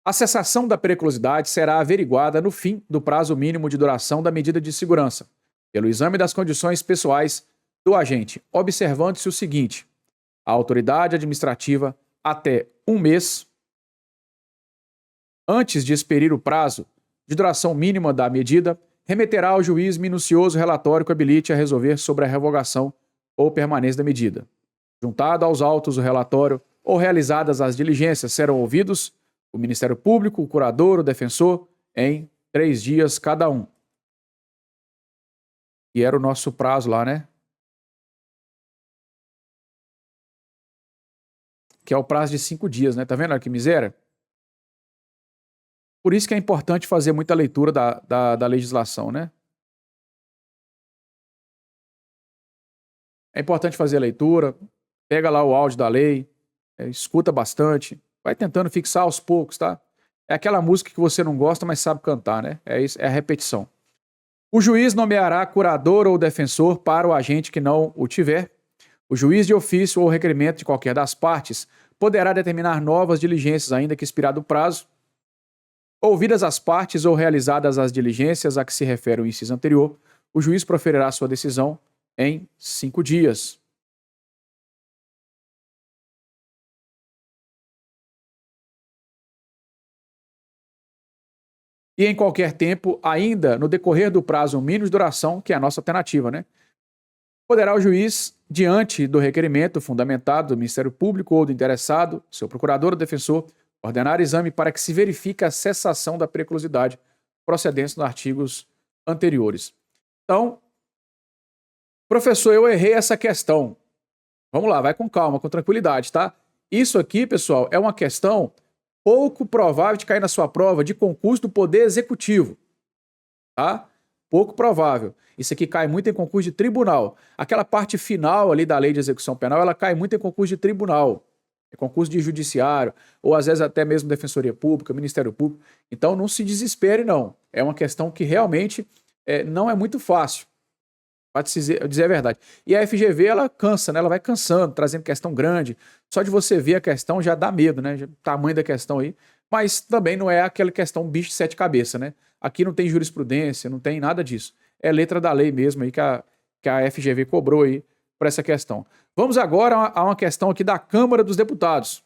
A cessação da periculosidade será averiguada no fim do prazo mínimo de duração da medida de segurança, pelo exame das condições pessoais do agente, observando-se o seguinte: a autoridade administrativa, até um mês antes de expirir o prazo de duração mínima da medida, remeterá ao juiz minucioso relatório que habilite a resolver sobre a revogação ou permanência da medida. Juntado aos autos o relatório ou realizadas as diligências, serão ouvidos o Ministério Público, o curador, o defensor, em 3 dias cada um. E era o nosso prazo lá, né? Que é o prazo de 5 dias, né? Tá vendo que miséria? Por isso que é importante fazer muita leitura da legislação, né? É importante fazer a leitura, pega lá o áudio da lei, escuta bastante, vai tentando fixar aos poucos, tá? É aquela música que você não gosta, mas sabe cantar, né? É isso, é a repetição. O juiz nomeará curador ou defensor para o agente que não o tiver. O juiz de ofício ou requerimento de qualquer das partes poderá determinar novas diligências, ainda que expirado o prazo. Ouvidas as partes ou realizadas as diligências a que se refere o inciso anterior, o juiz proferirá sua decisão em 5 dias. E em qualquer tempo, ainda no decorrer do prazo mínimo de duração, que é a nossa alternativa, né? Poderá o juiz, diante do requerimento fundamentado do Ministério Público ou do interessado, seu procurador ou defensor, ordenar exame para que se verifique a cessação da periculosidade, procedentes nos artigos anteriores. Então, professor, eu errei essa questão. Vamos lá, vai com calma, com tranquilidade, tá? Isso aqui, pessoal, é uma questão pouco provável de cair na sua prova de concurso do Poder Executivo, tá? Pouco provável. Isso aqui cai muito em concurso de tribunal. Aquela parte final ali da lei de execução penal, ela cai muito em concurso de tribunal. É concurso de judiciário, ou às vezes até mesmo Defensoria Pública, Ministério Público. Então não se desespere, não. É uma questão que realmente não é muito fácil, para dizer a verdade. E a FGV, ela cansa, né? Ela vai cansando, trazendo questão grande. Só de você ver a questão já dá medo, né? O tamanho da questão aí. Mas também não é aquela questão bicho de 7 cabeças, né? Aqui não tem jurisprudência, não tem nada disso. É letra da lei mesmo aí que a FGV cobrou aí para essa questão. Vamos agora a uma questão aqui da Câmara dos Deputados.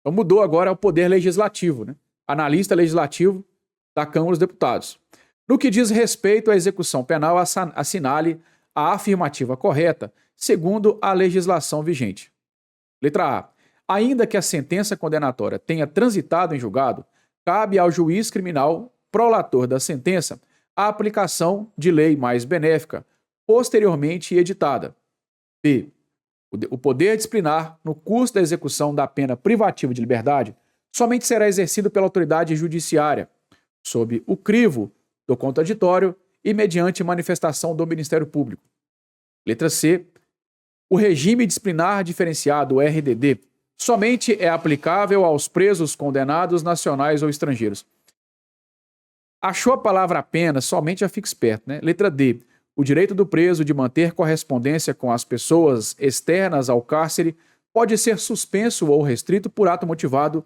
Então mudou agora o Poder Legislativo, né? Analista legislativo da Câmara dos Deputados. No que diz respeito à execução penal, assinale a afirmativa correta, segundo a legislação vigente. Letra A. Ainda que a sentença condenatória tenha transitado em julgado, cabe ao juiz criminal prolator da sentença a aplicação de lei mais benéfica, posteriormente editada. B. O poder disciplinar, no curso da execução da pena privativa de liberdade, somente será exercido pela autoridade judiciária, sob o crivo do contraditório e mediante manifestação do Ministério Público. Letra C. O regime disciplinar diferenciado, o RDD, somente é aplicável aos presos condenados nacionais ou estrangeiros. Achou a palavra apenas, somente já fica esperto, né? Letra D. O direito do preso de manter correspondência com as pessoas externas ao cárcere pode ser suspenso ou restrito por ato motivado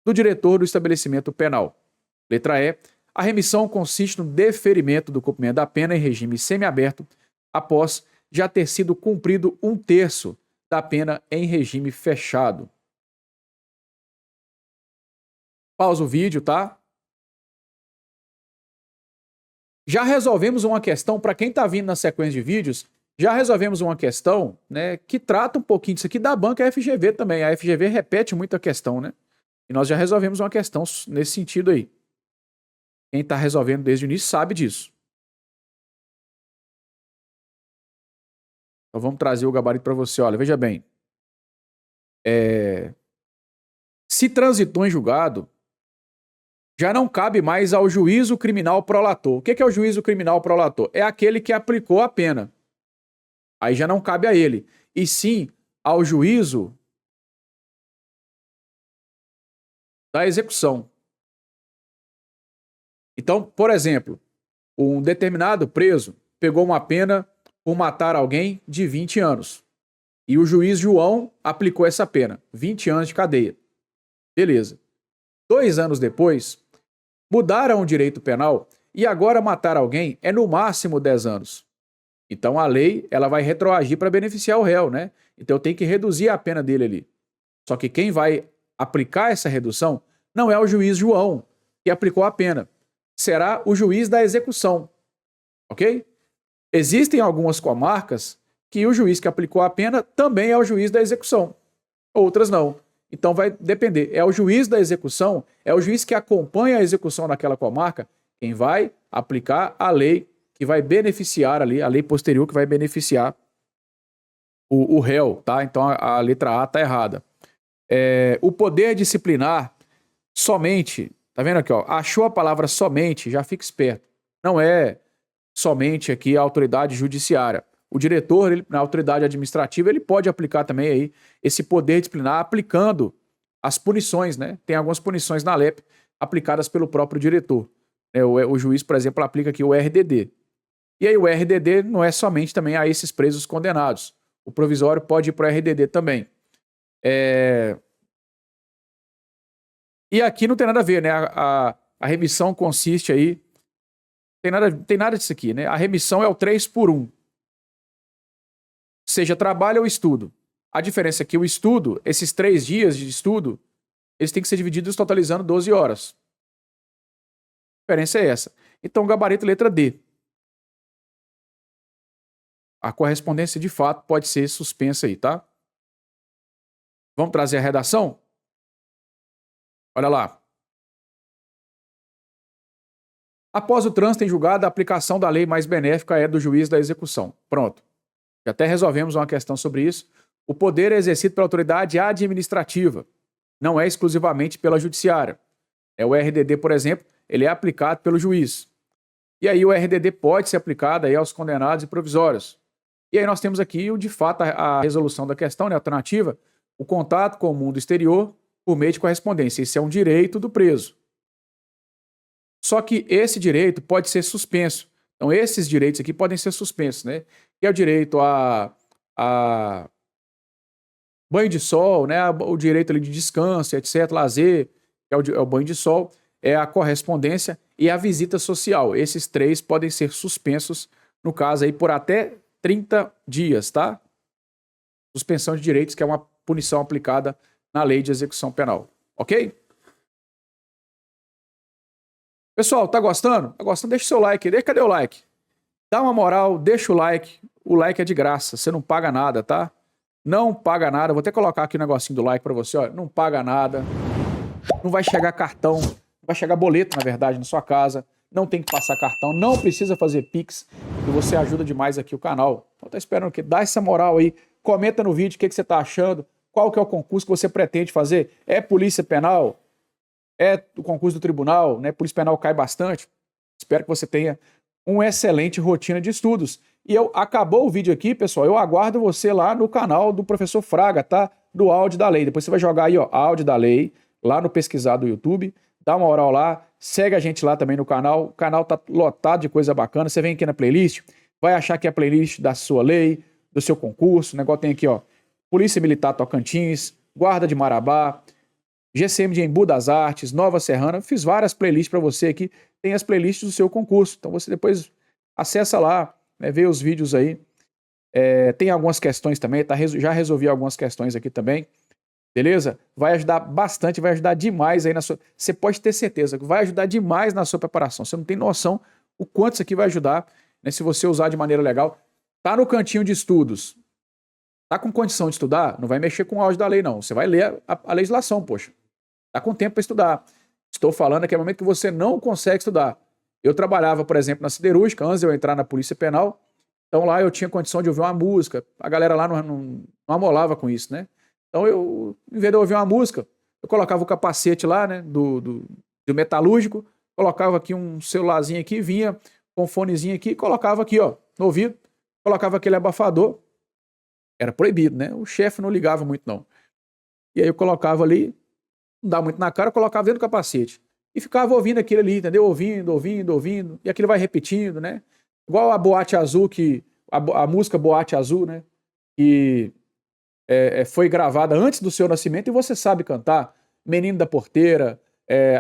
do diretor do estabelecimento penal. Letra E. A remissão consiste no deferimento do cumprimento da pena em regime semiaberto após já ter sido cumprido 1/3 da pena em regime fechado. Pausa o vídeo, tá? Já resolvemos uma questão, para quem está vindo na sequência de vídeos, já resolvemos uma questão, né, que trata um pouquinho disso aqui da banca FGV também. A FGV repete muito a questão, né? E nós já resolvemos uma questão nesse sentido aí. Quem está resolvendo desde o início sabe disso. Então vamos trazer o gabarito para você. Olha, veja bem. Se transitou em julgado, já não cabe mais ao juízo criminal prolator. O que é o juízo criminal prolator? É aquele que aplicou a pena. Aí já não cabe a ele. E sim ao juízo da execução. Então, por exemplo, um determinado preso pegou uma pena por matar alguém de 20 anos. E o juiz João aplicou essa pena, 20 anos de cadeia. Beleza. 2 anos depois, mudaram o direito penal e agora matar alguém é no máximo 10 anos. Então a lei ela vai retroagir para beneficiar o réu, né? Então tem que reduzir a pena dele ali. Só que quem vai aplicar essa redução não é o juiz João, que aplicou a pena. Será o juiz da execução. Ok? Existem algumas comarcas que o juiz que aplicou a pena também é o juiz da execução. Outras não. Então vai depender. É o juiz da execução, é o juiz que acompanha a execução naquela comarca, quem vai aplicar a lei que vai beneficiar ali, a lei posterior que vai beneficiar o réu, tá? Então a letra A tá errada. O poder disciplinar somente, tá vendo aqui, ó? Achou a palavra somente, já fica esperto. Não é somente aqui a autoridade judiciária. O diretor, na autoridade administrativa, ele pode aplicar também aí esse poder disciplinar aplicando as punições, né? Tem algumas punições na LEP aplicadas pelo próprio diretor. O juiz, por exemplo, aplica aqui o RDD. E aí o RDD não é somente também a esses presos condenados. O provisório pode ir para o RDD também. E aqui não tem nada a ver, né? A remissão consiste aí... Tem nada disso aqui, né? A remissão é o 3-por-1. Seja trabalho ou estudo. A diferença é que o estudo, esses 3 dias de estudo, eles têm que ser divididos totalizando 12 horas. A diferença é essa. Então, gabarito letra D. A correspondência, de fato, pode ser suspensa aí, tá? Vamos trazer a redação? Olha lá. Após o trânsito em julgado, a aplicação da lei mais benéfica é do juiz da execução. Pronto. Já até resolvemos uma questão sobre isso. O poder é exercido pela autoridade administrativa, não é exclusivamente pela judiciária. O RDD, por exemplo, ele é aplicado pelo juiz. E aí o RDD pode ser aplicado aí aos condenados e provisórios. E aí nós temos aqui, de fato, a resolução da questão, né, alternativa, o contato com o mundo exterior por meio de correspondência. Isso é um direito do preso. Só que esse direito pode ser suspenso. Então, esses direitos aqui podem ser suspensos, né? Que é o direito a banho de sol, né? O direito ali de descanso, etc., lazer, que é o banho de sol, é a correspondência e a visita social. Esses 3 podem ser suspensos, no caso aí, por até 30 dias, tá? Suspensão de direitos, que é uma punição aplicada na lei de execução penal. Ok? Pessoal, tá gostando? Tá gostando? Deixa o seu like aí. Cadê o like? Dá uma moral, deixa o like. O like é de graça, você não paga nada, tá? Não paga nada. Vou até colocar aqui o negocinho do like pra você, ó. Não paga nada. Não vai chegar cartão, vai chegar boleto, na verdade, na sua casa. Não tem que passar cartão, não precisa fazer Pix. E você ajuda demais aqui o canal. Então tá esperando o quê? Dá essa moral aí. Comenta no vídeo o que você tá achando. Qual que é o concurso que você pretende fazer? É polícia penal? É o concurso do tribunal, né? Polícia penal cai bastante. Espero que você tenha uma excelente rotina de estudos. E acabou o vídeo aqui, pessoal. Eu aguardo você lá no canal do professor Fraga, tá? Do Áudio da Lei. Depois você vai jogar aí, ó, Áudio da Lei, lá no pesquisar do YouTube. Dá uma moral lá. Segue a gente lá também no canal. O canal tá lotado de coisa bacana. Você vem aqui na playlist, vai achar que é a playlist da sua lei, do seu concurso. O negócio tem aqui, ó, Polícia Militar Tocantins, Guarda de Marabá, GCM de Embu das Artes, Nova Serrana. Fiz várias playlists para você aqui. Tem as playlists do seu concurso. Então você depois acessa lá, né, vê os vídeos aí Tem algumas questões também, já resolvi algumas questões aqui também, beleza? Vai ajudar bastante, vai ajudar demais aí na sua... Você pode ter certeza que vai ajudar demais na sua preparação. Você não tem noção o quanto isso aqui vai ajudar, né, se você usar de maneira legal. Tá no cantinho de estudos. Tá com condição de estudar? Não vai mexer com o auge da lei, não. Você vai ler a legislação, poxa. Tá com tempo para estudar. Estou falando aqui no momento que você não consegue estudar. Eu trabalhava, por exemplo, na siderúrgica, antes de eu entrar na Polícia Penal. Então lá eu tinha condição de ouvir uma música. A galera lá não amolava com isso, né? Então eu, em vez de eu ouvir uma música, eu colocava o capacete lá, né, do metalúrgico, colocava aqui um celularzinho aqui, vinha com um fonezinho aqui, colocava aqui, ó, no ouvido, colocava aquele abafador. Era proibido, né? O chefe não ligava muito, não. E aí eu colocava ali, não dá muito na cara, eu colocava dentro do capacete. E ficava ouvindo aquilo ali, entendeu? Ouvindo. E aquilo vai repetindo, né? Igual a Boate Azul, a música Boate Azul, né? Que foi gravada antes do seu nascimento e você sabe cantar. Menino da Porteira,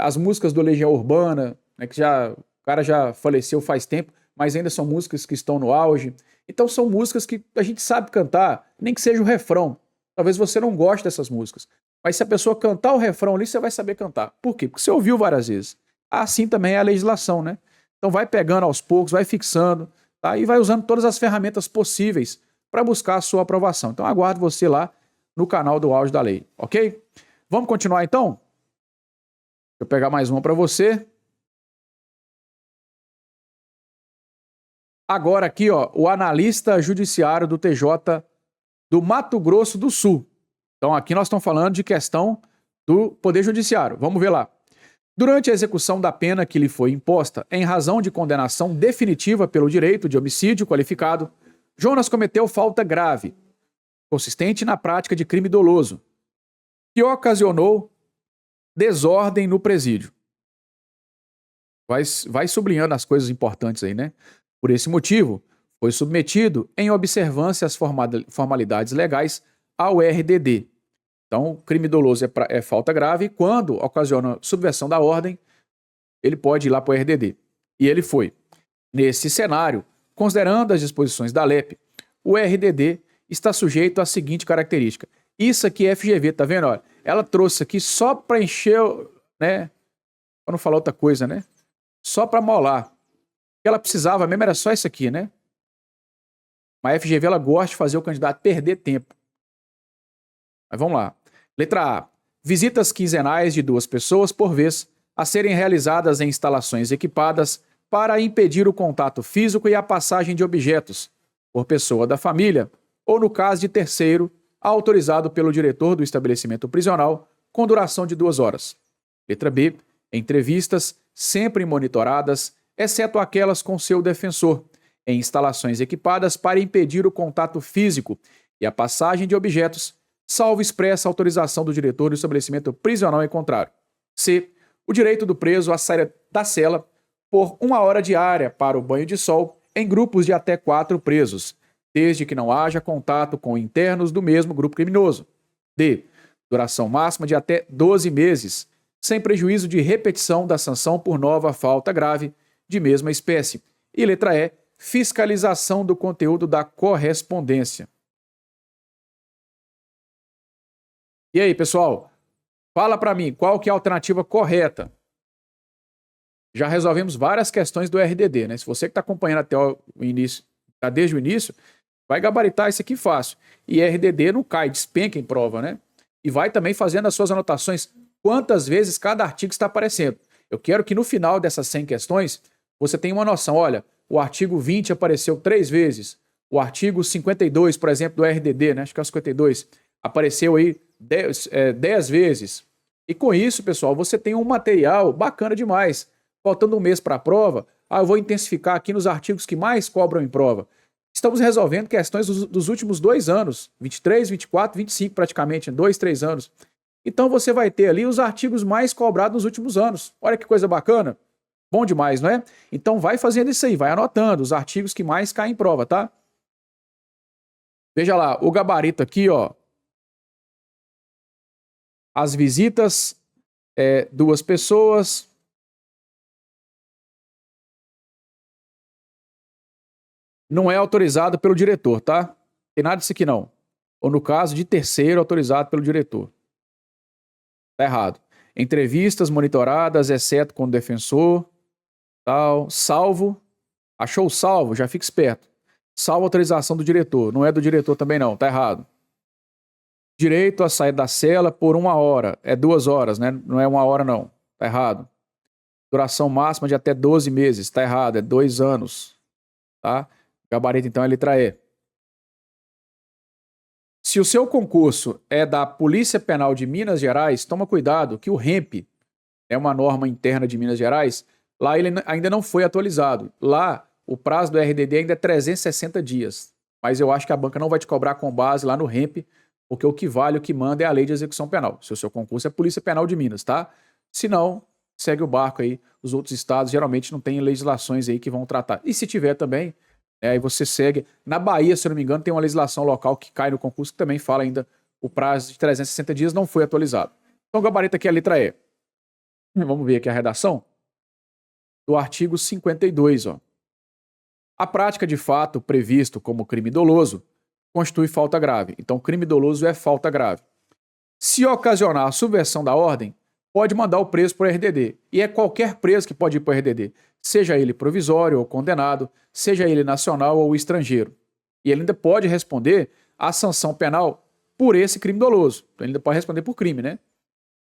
as músicas do Legião Urbana, né, que o cara já faleceu faz tempo, mas ainda são músicas que estão no auge. Então são músicas que a gente sabe cantar, nem que seja o refrão. Talvez você não goste dessas músicas, mas se a pessoa cantar o refrão ali, você vai saber cantar. Por quê? Porque você ouviu várias vezes. Assim também é a legislação, né? Então vai pegando aos poucos, vai fixando, tá? E vai usando todas as ferramentas possíveis para buscar a sua aprovação. Então aguardo você lá no canal do Auge da Lei, ok? Vamos continuar então? Deixa eu pegar mais uma para você. Agora aqui, ó, o analista judiciário do TJ do Mato Grosso do Sul. Então aqui nós estamos falando de questão do Poder Judiciário. Vamos ver lá. Durante a execução da pena que lhe foi imposta, em razão de condenação definitiva pelo direito de homicídio qualificado, Jonas cometeu falta grave, consistente na prática de crime doloso, que ocasionou desordem no presídio. Vai sublinhando as coisas importantes aí, né? Por esse motivo, foi submetido em observância às formalidades legais ao RDD. Então, crime doloso é falta grave e quando ocasiona subversão da ordem, ele pode ir lá para o RDD. E ele foi. Nesse cenário, considerando as disposições da LEP, o RDD está sujeito à seguinte característica. Isso aqui é FGV, tá vendo? Olha, ela trouxe aqui só para encher, né? Para não falar outra coisa, né? Só para molar. O que ela precisava mesmo era só isso aqui, né? Mas a FGV ela gosta de fazer o candidato perder tempo. Mas vamos lá. Letra A. Visitas quinzenais de 2 pessoas por vez a serem realizadas em instalações equipadas para impedir o contato físico e a passagem de objetos por pessoa da família ou, no caso de terceiro, autorizado pelo diretor do estabelecimento prisional com duração de 2 horas. Letra B. Entrevistas sempre monitoradas, exceto aquelas com seu defensor, em instalações equipadas para impedir o contato físico e a passagem de objetos, salvo expressa autorização do diretor do estabelecimento prisional em contrário. C. O direito do preso a sair da cela por 1 hora diária para o banho de sol em grupos de até 4 presos, desde que não haja contato com internos do mesmo grupo criminoso. D. Duração máxima de até 12 meses, sem prejuízo de repetição da sanção por nova falta grave de mesma espécie. E letra E. Fiscalização do conteúdo da correspondência. E aí, pessoal? Fala para mim, qual que é a alternativa correta? Já resolvemos várias questões do RDD, né? Se você que está acompanhando até o início, tá desde o início, vai gabaritar isso aqui fácil. E RDD não cai, despenca em prova, né? E vai também fazendo as suas anotações, quantas vezes cada artigo está aparecendo. Eu quero que no final dessas 100 questões, você tenha uma noção. Olha, o artigo 20 apareceu 3 vezes. O artigo 52, por exemplo, do RDD, né? Acho que é o 52, apareceu aí 10 vezes. E com isso, pessoal, você tem um material bacana demais. Faltando um mês para a prova, eu vou intensificar aqui nos artigos que mais cobram em prova. Estamos resolvendo questões dos últimos 2 anos, 23, 24, 25 praticamente, 2, 3 anos. Então você vai ter ali os artigos mais cobrados nos últimos anos. Olha que coisa bacana. Bom demais, não é? Então vai fazendo isso aí, vai anotando os artigos que mais caem em prova, tá? Veja lá, o gabarito aqui, ó. As visitas, 2 pessoas. Não é autorizado pelo diretor, tá? Tem nada disso aqui não. Ou no caso de terceiro autorizado pelo diretor. Tá errado. Entrevistas monitoradas, exceto com o defensor, tal, salvo. Achou o salvo? Já fica esperto. Salvo autorização do diretor. Não é do diretor também não, tá errado. Direito a sair da cela por 1 hora. É 2 horas, né? Não é 1 hora não. Tá errado. Duração máxima de até 12 meses. Tá errado, é 2 anos. Tá? Gabarito então é letra E. Se o seu concurso é da Polícia Penal de Minas Gerais, toma cuidado que o REMP é uma norma interna de Minas Gerais, lá ele ainda não foi atualizado. Lá, o prazo do RDD ainda é 360 dias. Mas eu acho que a banca não vai te cobrar com base lá no REMP, porque o que vale, o que manda é a lei de execução penal. Se o seu concurso é Polícia Penal de Minas, tá? Se não, segue o barco aí. Os outros estados geralmente não têm legislações aí que vão tratar. E se tiver também, aí você segue. Na Bahia, se eu não me engano, tem uma legislação local que cai no concurso que também fala ainda o prazo de 360 dias não foi atualizado. Então, o gabarito aqui é a letra E. Vamos ver aqui a redação do artigo 52. Ó. A prática de fato previsto como crime doloso constitui falta grave. Então, crime doloso é falta grave. Se ocasionar a subversão da ordem, pode mandar o preso para o RDD. E é qualquer preso que pode ir para o RDD, seja ele provisório ou condenado, seja ele nacional ou estrangeiro. E ele ainda pode responder à sanção penal por esse crime doloso. Então, ele ainda pode responder por crime, né?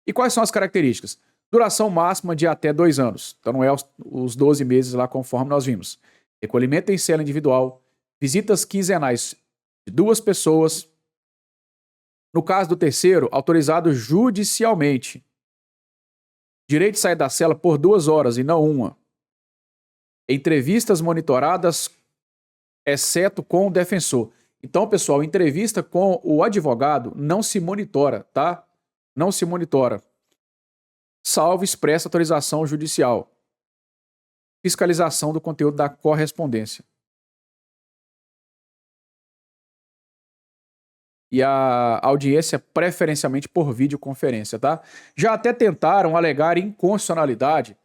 E quais são as características? Duração máxima de até 2 anos. Então, não é os 12 meses lá conforme nós vimos. Recolhimento em cela individual, visitas quinzenais de 2 pessoas. No caso do terceiro, autorizado judicialmente. Direito de sair da cela por 2 horas e não 1. Entrevistas monitoradas, exceto com o defensor. Então, pessoal, entrevista com o advogado não se monitora, tá? Não se monitora. Salvo expressa autorização judicial. Fiscalização do conteúdo da correspondência. E a audiência preferencialmente por videoconferência, tá? Já até tentaram alegar inconstitucionalidade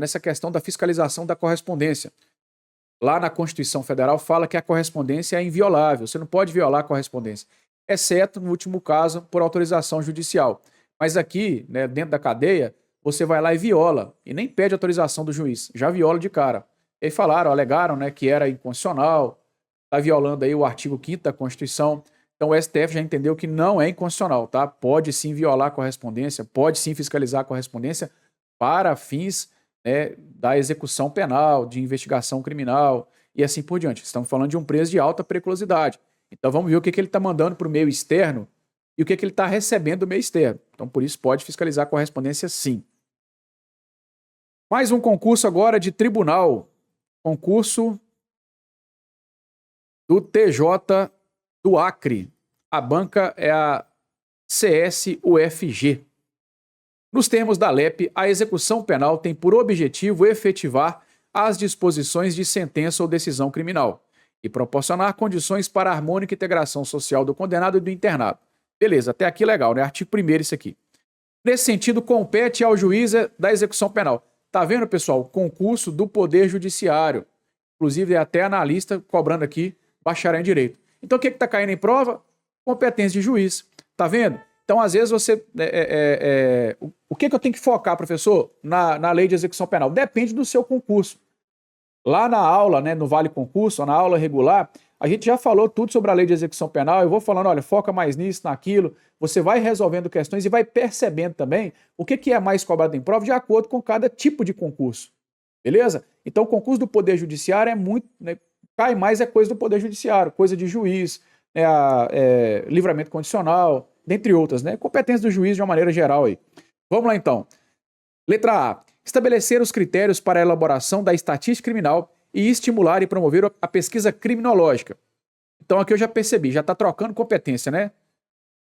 nessa questão da fiscalização da correspondência. Lá na Constituição Federal fala que a correspondência é inviolável, você não pode violar a correspondência, exceto, no último caso, por autorização judicial. Mas aqui, né, dentro da cadeia, você vai lá e viola, e nem pede autorização do juiz, já viola de cara. E aí alegaram, né, que era inconstitucional, está violando aí o artigo 5º da Constituição. Então o STF já entendeu que não é inconstitucional, tá? Pode sim violar a correspondência, pode sim fiscalizar a correspondência para fins, né, da execução penal, de investigação criminal e assim por diante. Estamos falando de um preso de alta periculosidade. Então vamos ver o que ele está mandando para o meio externo e o que ele está recebendo do meio externo. Então por isso pode fiscalizar a correspondência sim. Mais um concurso agora de tribunal. Concurso do TJ do Acre. A banca é a CSUFG. Nos termos da LEP, a execução penal tem por objetivo efetivar as disposições de sentença ou decisão criminal e proporcionar condições para a harmônica integração social do condenado e do internado. Beleza, até aqui legal, né? Artigo 1º isso aqui. Nesse sentido, compete ao juiz da execução penal. Tá vendo, pessoal? Concurso do Poder Judiciário. Inclusive, é até analista cobrando aqui bacharel em Direito. Então, o que está caindo em prova? Competência de juiz. Tá vendo? Então, às vezes, você... O que eu tenho que focar, professor, na lei de execução penal? Depende do seu concurso. Lá na aula, né, no Vale Concurso, na aula regular, a gente já falou tudo sobre a lei de execução penal. Eu vou falando, olha, foca mais nisso, naquilo. Você vai resolvendo questões e vai percebendo também o que é mais cobrado em prova de acordo com cada tipo de concurso. Beleza? Então, o concurso do Poder Judiciário é muito... Né, cai mais é coisa do Poder Judiciário, coisa de juiz, livramento condicional, dentre outras, né? Competência do juiz de uma maneira geral aí. Vamos lá, então. Letra A. Estabelecer os critérios para a elaboração da estatística criminal e estimular e promover a pesquisa criminológica. Então, aqui eu já percebi, já está trocando competência, né?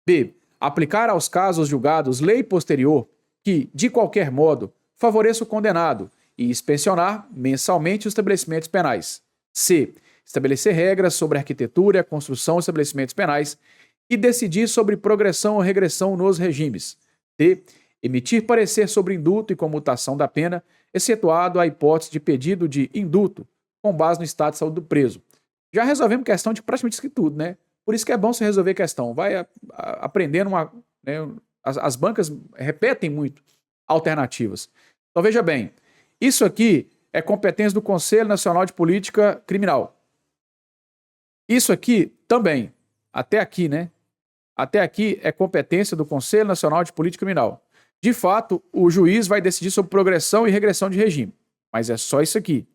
B. Aplicar aos casos julgados lei posterior que, de qualquer modo, favoreça o condenado e inspecionar mensalmente os estabelecimentos penais. C. Estabelecer regras sobre a arquitetura e a construção de estabelecimentos penais e decidir sobre progressão ou regressão nos regimes. D. Emitir parecer sobre indulto e comutação da pena, excetuado a hipótese de pedido de indulto, com base no estado de saúde do preso. Já resolvemos questão de praticamente isso tudo, né? Por isso que é bom você resolver questão. Vai aprendendo né, as bancas repetem muito alternativas. Então veja bem, isso aqui é competência do Conselho Nacional de Política Criminal. Isso aqui também, até aqui, né? Até aqui é competência do Conselho Nacional de Política Criminal. De fato, o juiz vai decidir sobre progressão e regressão de regime. Mas é só isso aqui.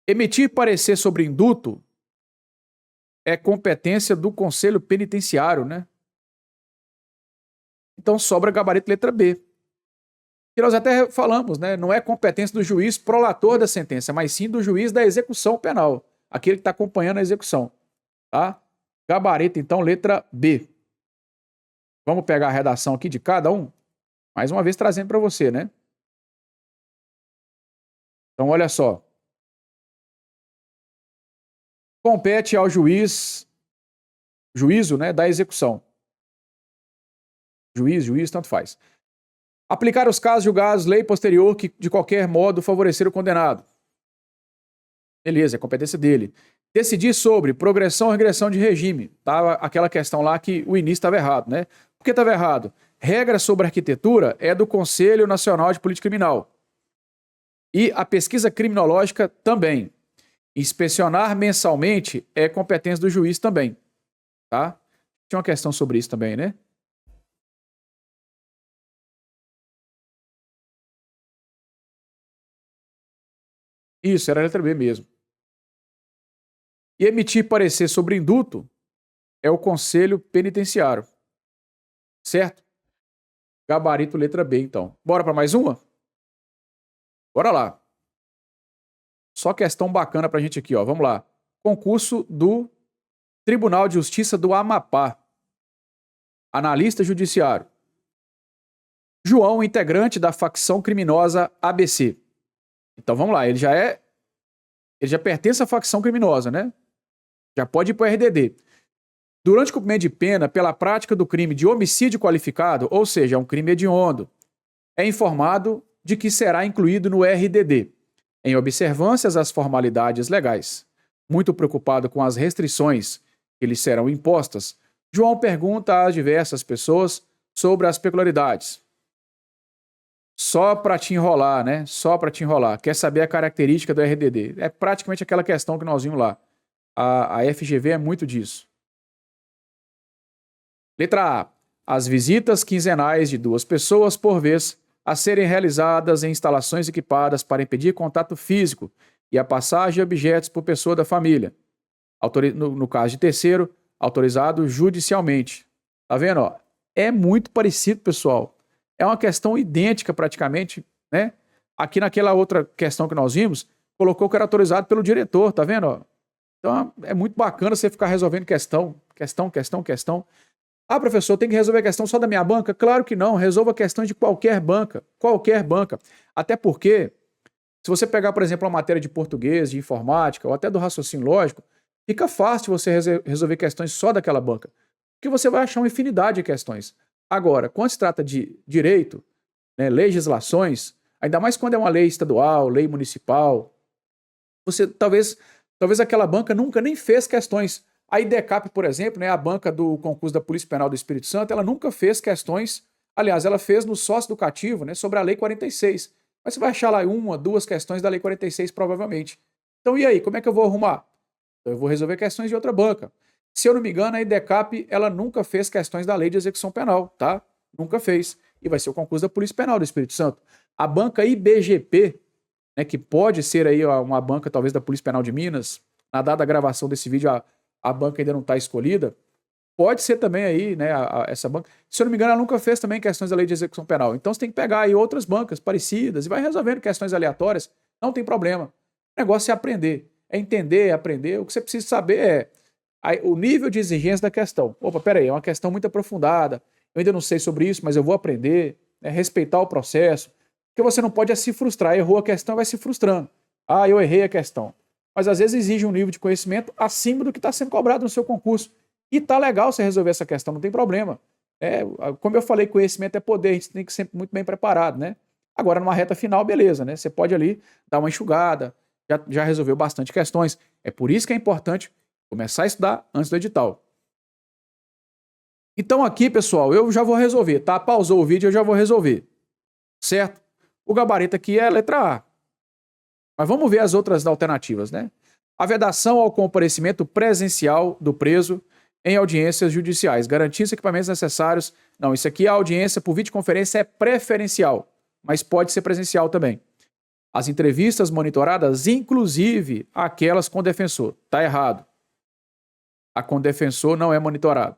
Emitir parecer sobre indulto é competência do Conselho Penitenciário, né? Então sobra gabarito letra B. Que nós até falamos, né? Não é competência do juiz prolator da sentença, mas sim do juiz da execução penal, aquele que está acompanhando a execução. Tá? Gabarito, então, letra B. Vamos pegar a redação aqui de cada um? Mais uma vez trazendo para você, né? Então, olha só. Compete ao juízo, né, da execução. Juiz, tanto faz. Aplicar os casos julgados, lei posterior que, de qualquer modo, favorecer o condenado. Beleza, é competência dele. Decidir sobre progressão ou regressão de regime. Tava aquela questão lá que o início estava errado, né? Por que estava errado? Regra sobre arquitetura é do Conselho Nacional de Política Criminal. E a pesquisa criminológica também. Inspecionar mensalmente é competência do juiz também. Tá? Tinha uma questão sobre isso também, né? Isso, era a letra B mesmo. E emitir parecer sobre indulto é o Conselho Penitenciário. Certo? Gabarito letra B, então. Bora para mais uma? Bora lá. Só questão bacana pra gente aqui, ó. Vamos lá. Concurso do Tribunal de Justiça do Amapá. Analista judiciário. João, integrante da facção criminosa ABC. Então vamos lá, ele já pertence à facção criminosa, né? Já pode ir para o RDD. Durante o cumprimento de pena pela prática do crime de homicídio qualificado, ou seja, um crime hediondo, é informado de que será incluído no RDD, em observâncias às formalidades legais. Muito preocupado com as restrições que lhe serão impostas, João pergunta a diversas pessoas sobre as peculiaridades. Só para te enrolar, né? Só para te enrolar. Quer saber a característica do RDD? É praticamente aquela questão que nós vimos lá. A FGV é muito disso. Letra A. As visitas quinzenais de 2 pessoas por vez a serem realizadas em instalações equipadas para impedir contato físico e a passagem de objetos por pessoa da família. No caso de terceiro, autorizado judicialmente. Tá vendo? Ó? É muito parecido, pessoal. É uma questão idêntica praticamente, né? Aqui naquela outra questão que nós vimos, colocou que era autorizado pelo diretor, tá vendo? Ó? Então é muito bacana você ficar resolvendo questão. Ah, professor, tem que resolver a questão só da minha banca? Claro que não, resolva questões de qualquer banca. Até porque, se você pegar, por exemplo, uma matéria de português, de informática, ou até do raciocínio lógico, fica fácil você resolver questões só daquela banca. Porque você vai achar uma infinidade de questões. Agora, quando se trata de direito, né, legislações, ainda mais quando é uma lei estadual, lei municipal, você talvez aquela banca nunca nem fez questões. A IDECAP, por exemplo, né, a banca do concurso da Polícia Penal do Espírito Santo, ela nunca fez questões, aliás, ela fez no sócio-educativo, né, sobre a Lei 46. Mas você vai achar lá 1, 2 questões da Lei 46, provavelmente. Então, e aí, como é que eu vou arrumar? Eu vou resolver questões de outra banca. Se eu não me engano, a IDECAP, ela nunca fez questões da Lei de Execução Penal, tá? Nunca fez. E vai ser o concurso da Polícia Penal do Espírito Santo. A banca IBGP, né, que pode ser aí uma banca talvez da Polícia Penal de Minas, na data da gravação desse vídeo, a banca ainda não está escolhida, pode ser também aí, né, essa banca. Se eu não me engano, ela nunca fez também questões da Lei de Execução Penal. Então você tem que pegar aí outras bancas parecidas e vai resolvendo questões aleatórias, não tem problema. O negócio é aprender, é entender, é aprender. O que você precisa saber é o nível de exigência da questão. Opa, peraí, é uma questão muito aprofundada, eu ainda não sei sobre isso, mas eu vou aprender, né, respeitar o processo, porque você não pode se frustrar, errou a questão, vai se frustrando. Ah, eu errei a questão. Mas às vezes exige um nível de conhecimento acima do que está sendo cobrado no seu concurso. E tá legal você resolver essa questão, não tem problema. Como eu falei, conhecimento é poder, a gente tem que ser muito bem preparado, né? Agora, numa reta final, beleza, né? Você pode ali dar uma enxugada, já resolveu bastante questões. É por isso que é importante começar a estudar antes do edital. Então aqui, pessoal, eu já vou resolver, tá? Pausou o vídeo, eu já vou resolver, certo? O gabarito aqui é a letra A. Mas vamos ver as outras alternativas, né? A vedação ao comparecimento presencial do preso em audiências judiciais, garantir os equipamentos necessários. Não, isso aqui, a audiência por videoconferência é preferencial, mas pode ser presencial também. As entrevistas monitoradas, inclusive aquelas com defensor. Tá errado. A com defensor não é monitorada.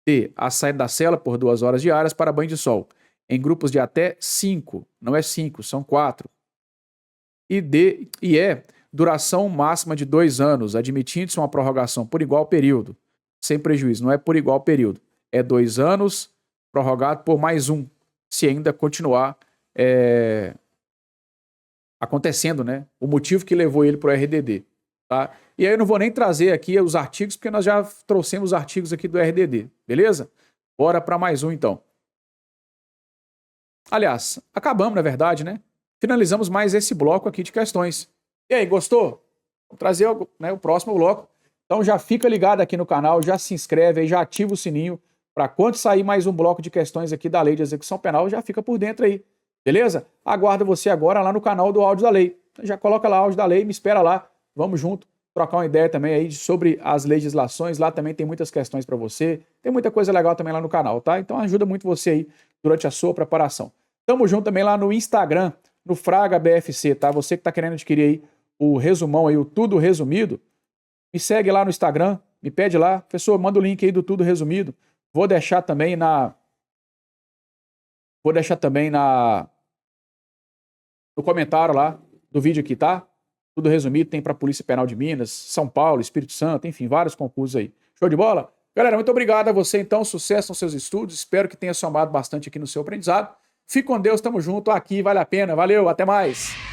D. A saída da cela por 2 horas diárias para banho de sol, em grupos de até 5. Não é 5, são 4. E é duração máxima de 2 anos, admitindo-se uma prorrogação por igual período, sem prejuízo. Não é por igual período. É 2 anos prorrogado por mais 1, se ainda continuar acontecendo, né? O motivo que levou ele para o RDD. Tá? E aí eu não vou nem trazer aqui os artigos, porque nós já trouxemos os artigos aqui do RDD, beleza? Bora para mais um, então. Aliás, acabamos, na verdade, né? Finalizamos mais esse bloco aqui de questões. E aí, gostou? Vou trazer o próximo bloco. Então já fica ligado aqui no canal, já se inscreve aí, já ativa o sininho, para quando sair mais um bloco de questões aqui da Lei de Execução Penal, já fica por dentro aí, beleza? Aguardo você agora lá no canal do Áudio da Lei. Já coloca lá o Áudio da Lei, me espera lá, vamos junto, trocar uma ideia também aí sobre as legislações, lá também tem muitas questões para você, tem muita coisa legal também lá no canal, tá? Então ajuda muito você aí durante a sua preparação. Tamo junto também lá no Instagram, no Fraga BFC, tá? Você que tá querendo adquirir aí o resumão aí, o Tudo Resumido, me segue lá no Instagram, me pede lá, professor, manda o link aí do Tudo Resumido. Vou deixar também no comentário lá do vídeo aqui, tá? Tudo resumido, tem para Polícia Penal de Minas, São Paulo, Espírito Santo, enfim, vários concursos aí. Show de bola? Galera, muito obrigado a você então, sucesso nos seus estudos, espero que tenha somado bastante aqui no seu aprendizado. Fique com Deus, tamo junto, aqui vale a pena, valeu, até mais!